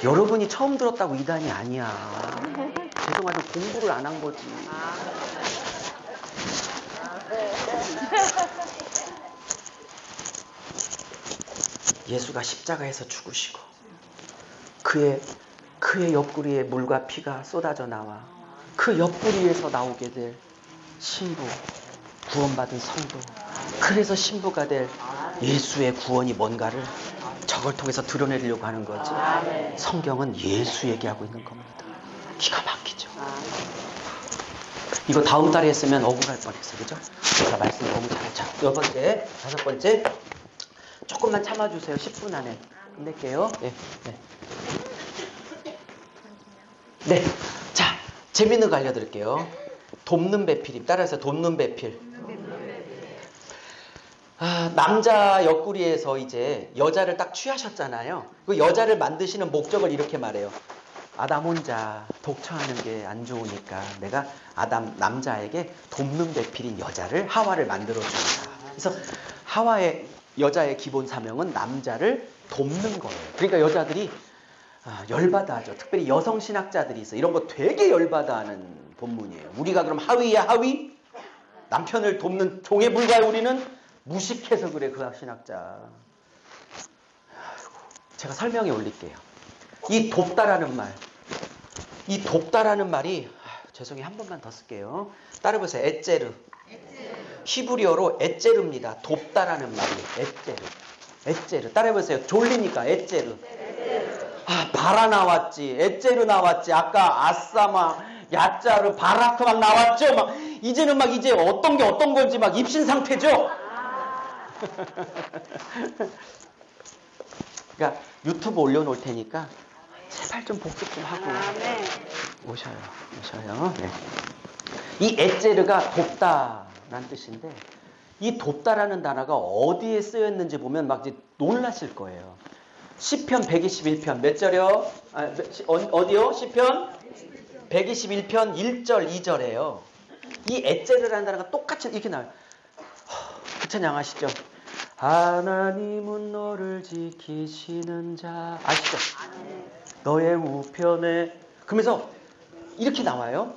여러분이 처음 들었다고 이단이 아니야. 죄송하지만 공부를 안 한 거지. 예수가 십자가에서 죽으시고 그의 옆구리에 물과 피가 쏟아져 나와 그 옆구리에서 나오게 될 신부, 구원받은 성도, 그래서 신부가 될 예수의 구원이 뭔가를 저걸 통해서 드러내려고 하는 거지. 성경은 예수 얘기하고 있는 겁니다. 기가 막히죠. 이거 다음 달에 했으면 억울할 뻔했어. 그죠? 제가 말씀 너무 잘했죠. 네 번째, 다섯 번째, 조금만 참아주세요. 10분 안에 끝낼게요. 네. 네. 자, 재밌는 거 알려드릴게요. 돕는 배필임. 따라서 돕는 배필. 남자 옆구리에서 이제 여자를 딱 취하셨잖아요. 그 여자를 만드시는 목적을 이렇게 말해요. 아담 혼자 독처하는 게 안 좋으니까 내가 남자에게 돕는 배필인 여자를, 하와를 만들어줍니다. 그래서 여자의 기본 사명은 남자를 돕는 거예요. 그러니까 여자들이 열받아 하죠. 특별히 여성 신학자들이 있어요. 이런 거 되게 열받아 하는 본문이에요. 우리가 그럼 하위야, 하위? 남편을 돕는 종에 불과해. 우리는 무식해서 그래, 그 신학자. 제가 설명해 올릴게요. 이 돕다라는 말이 죄송해요. 한 번만 더 쓸게요. 따라해보세요. 에제르. 히브리어로 에제르입니다. 돕다라는 말이에요. 에제르. 따라해보세요. 졸리니까 에제르. 바라 나왔지. 에제르 나왔지. 아까 아싸마, 야짜르, 바라크 막 나왔죠. 막 이제는 막 이제 어떤 게 어떤 건지 막 입신 상태죠. 그러니까 유튜브 올려놓을 테니까 제발 좀 복습 좀 하고 오셔요. 네. 이 에제르가 돕다라는 뜻인데, 이 돕다라는 단어가 어디에 쓰였는지 보면 막 이제 놀라실 거예요. 시편 121편 몇 절이요? 어디요? 시편 121편 1절 2절에요. 이 에제르라는 단어가 똑같이 이렇게 나와요. 그 찬양 아시죠? 하나님은 너를 지키시는 자. 아시죠? 너의 우편에. 그러면서 이렇게 나와요.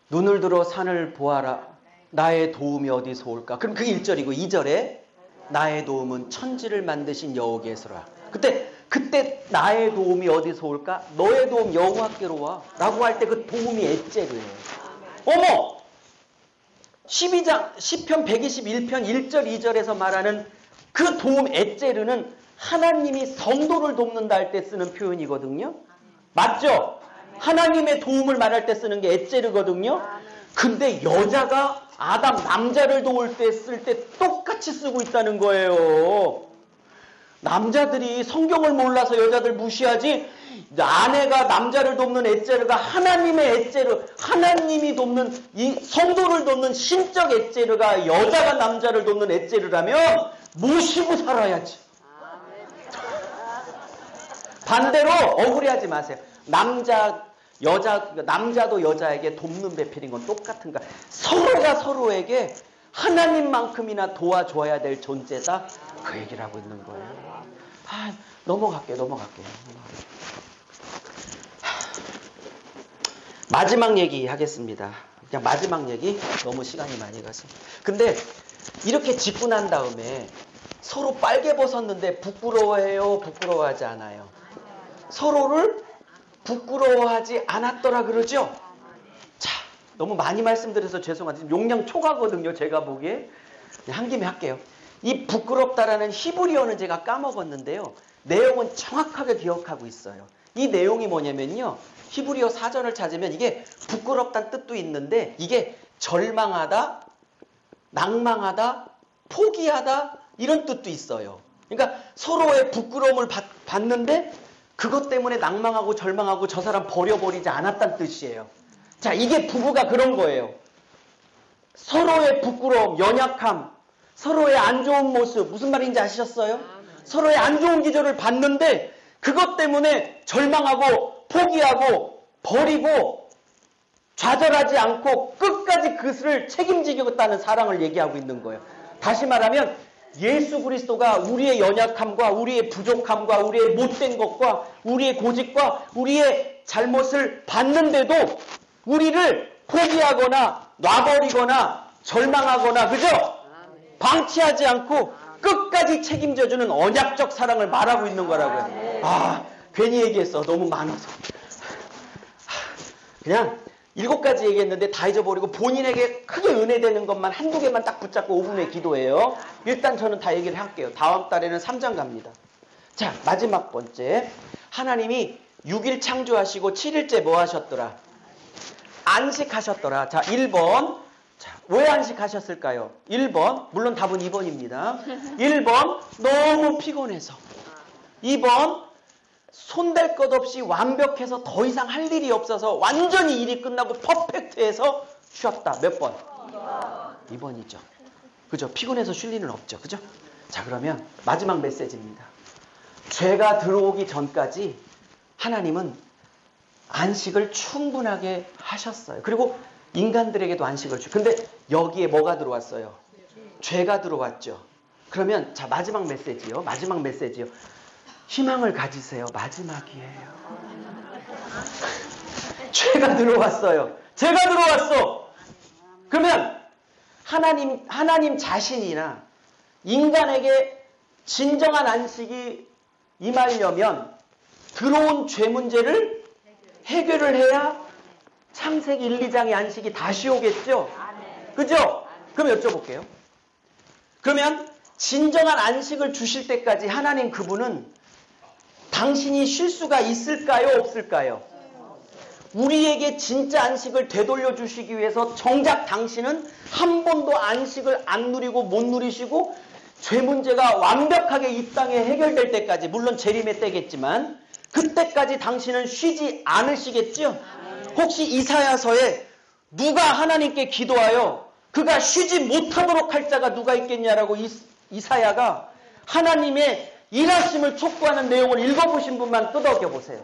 눈을 들어 산을 보아라. 나의 도움이 어디서 올까? 그럼 그게 1절이고 2절에 나의 도움은 천지를 만드신 여호와께서라. 그때 나의 도움이 어디서 올까? 너의 도움 여호와께로 와. 라고 할 때 그 도움이 에제르예요. 어머! 12장 시편 121편 1절 2절에서 말하는 그 도움 에제르는 하나님이 성도를 돕는다 할 때 쓰는 표현이거든요. 맞죠? 하나님의 도움을 말할 때 쓰는 게 에제르거든요. 근데 여자가 남자를 도울 때 쓸 때 똑같이 쓰고 있다는 거예요. 남자들이 성경을 몰라서 여자들 무시하지, 아내가 남자를 돕는 에제르가 하나님의 에제르, 하나님이 돕는 이 성도를 돕는 신적 에제르가 여자가 남자를 돕는 에제르라면 모시고 살아야지. 반대로 억울해하지 마세요. 남자도 여자에게 돕는 배필인 건 똑같은 거야. 서로가 서로에게 하나님만큼이나 도와줘야 될 존재다. 그 얘기를 하고 있는 거예요. 넘어갈게요. 마지막 얘기 하겠습니다. 그냥 마지막 얘기. 너무 시간이 많이 가서. 근데 이렇게 짚고 난 다음에 서로 빨개 벗었는데 부끄러워해요? 부끄러워하지 않아요? 서로를 부끄러워하지 않았더라 그러죠? 자, 너무 많이 말씀드려서 죄송한데 용량 초과거든요. 제가 보기에. 한 김에 할게요. 이 부끄럽다라는 히브리어는 제가 까먹었는데요. 내용은 정확하게 기억하고 있어요. 이 내용이 뭐냐면요. 히브리어 사전을 찾으면 이게 부끄럽다는 뜻도 있는데 이게 절망하다, 낭망하다, 포기하다 이런 뜻도 있어요. 그러니까 서로의 부끄러움을 받는데 그것 때문에 낭망하고 절망하고 저 사람 버려버리지 않았다는 뜻이에요. 자, 이게 부부가 그런 거예요. 서로의 부끄러움, 연약함, 서로의 안 좋은 모습, 무슨 말인지 아시겠어요? 서로의 안 좋은 기절을 봤는데 그것 때문에 절망하고 포기하고 버리고 좌절하지 않고 끝까지 그것을 책임지겠다는 사랑을 얘기하고 있는 거예요. 다시 말하면 예수 그리스도가 우리의 연약함과 우리의 부족함과 우리의 못된 것과 우리의 고집과 우리의 잘못을 봤는데도 우리를 포기하거나 놔버리거나 절망하거나, 그죠? 방치하지 않고 끝까지 책임져주는 언약적 사랑을 말하고 있는 거라고요. 아, 괜히 얘기했어. 너무 많아서. 그냥 7가지 얘기했는데 다 잊어버리고 본인에게 크게 은혜되는 것만 한두 개만 딱 붙잡고 5분의 기도예요. 일단 저는 다 얘기를 할게요. 다음 달에는 3장 갑니다. 자, 마지막 번째. 하나님이 6일 창조하시고 7일째 뭐 하셨더라? 안식하셨더라. 자, 1번. 자, 왜 안식하셨을까요? 1번. 물론 답은 2번입니다. 1번. 너무 피곤해서. 2번. 손댈 것 없이 완벽해서 더 이상 할 일이 없어서 완전히 일이 끝나고 퍼펙트해서 쉬었다. 몇 번? 2번이죠. 그죠? 피곤해서 쉴 일은 없죠. 그죠? 자, 그러면 마지막 메시지입니다. 죄가 들어오기 전까지 하나님은 안식을 충분하게 하셨어요. 그리고 인간들에게도 안식을 주고. 근데 여기에 뭐가 들어왔어요? 죄가 들어왔죠. 그러면 자, 마지막 메시지요. 마지막 메시지요. 희망을 가지세요. 마지막이에요. 죄가 들어왔어요. 죄가 들어왔어. 그러면 하나님 자신이나 인간에게 진정한 안식이 임하려면 들어온 죄 문제를 해결을 해야 창세기 1, 2장의 안식이 다시 오겠죠? 그죠? 그럼 여쭤볼게요. 그러면 진정한 안식을 주실 때까지 하나님 그분은 당신이 쉴 수가 있을까요? 없을까요? 우리에게 진짜 안식을 되돌려 주시기 위해서 정작 당신은 한 번도 안식을 안 누리고 못 누리시고 죄 문제가 완벽하게 이 땅에 해결될 때까지, 물론 재림의 때겠지만 그때까지 당신은 쉬지 않으시겠죠? 혹시 이사야서에 누가 하나님께 기도하여 그가 쉬지 못하도록 할 자가 누가 있겠냐라고 이사야가 하나님의 일하심을 촉구하는 내용을 읽어보신 분만 끄덕여 보세요.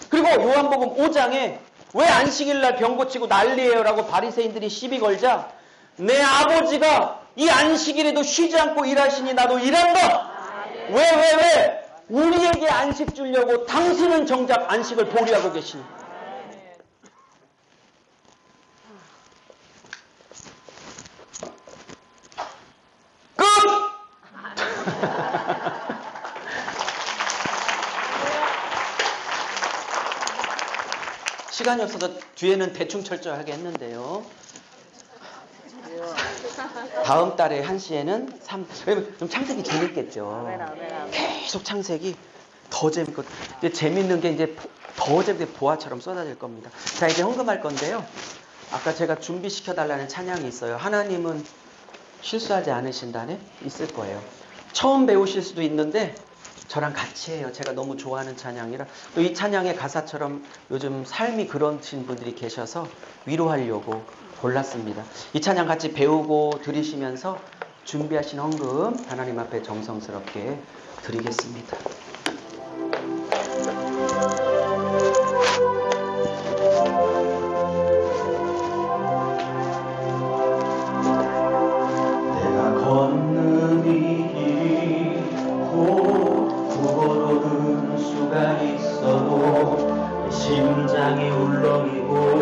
그리고 요한복음 5장에 왜 안식일 날 병 고치고 난리예요 라고 바리새인들이 시비 걸자 내 아버지가 이 안식일에도 쉬지 않고 일하시니 나도 일한다. 왜? 우리에게 안식 주려고 당신은 정작 안식을 보류하고 계시니. 끝! 시간이 없어서 뒤에는 대충 철저하게 했는데요. 다음 달에 1시에는 좀 창세기 재밌겠죠. 계속 창세기 더 재밌고, 이제 재밌는 게 이제 더 재밌게 보화처럼 쏟아질 겁니다. 자, 이제 헌금할 건데요. 아까 제가 준비시켜달라는 찬양이 있어요. 하나님은 실수하지 않으신다네? 있을 거예요. 처음 배우실 수도 있는데 저랑 같이 해요. 제가 너무 좋아하는 찬양이라. 또 이 찬양의 가사처럼 요즘 삶이 그러신 분들이 계셔서 위로하려고 골랐습니다. 이 찬양 같이 배우고 들으시면서 준비하신 헌금 하나님 앞에 정성스럽게 드리겠습니다. 내가 걷는 이 길이 곧 구걸오는 수가 있어도 내 심장이 울렁이고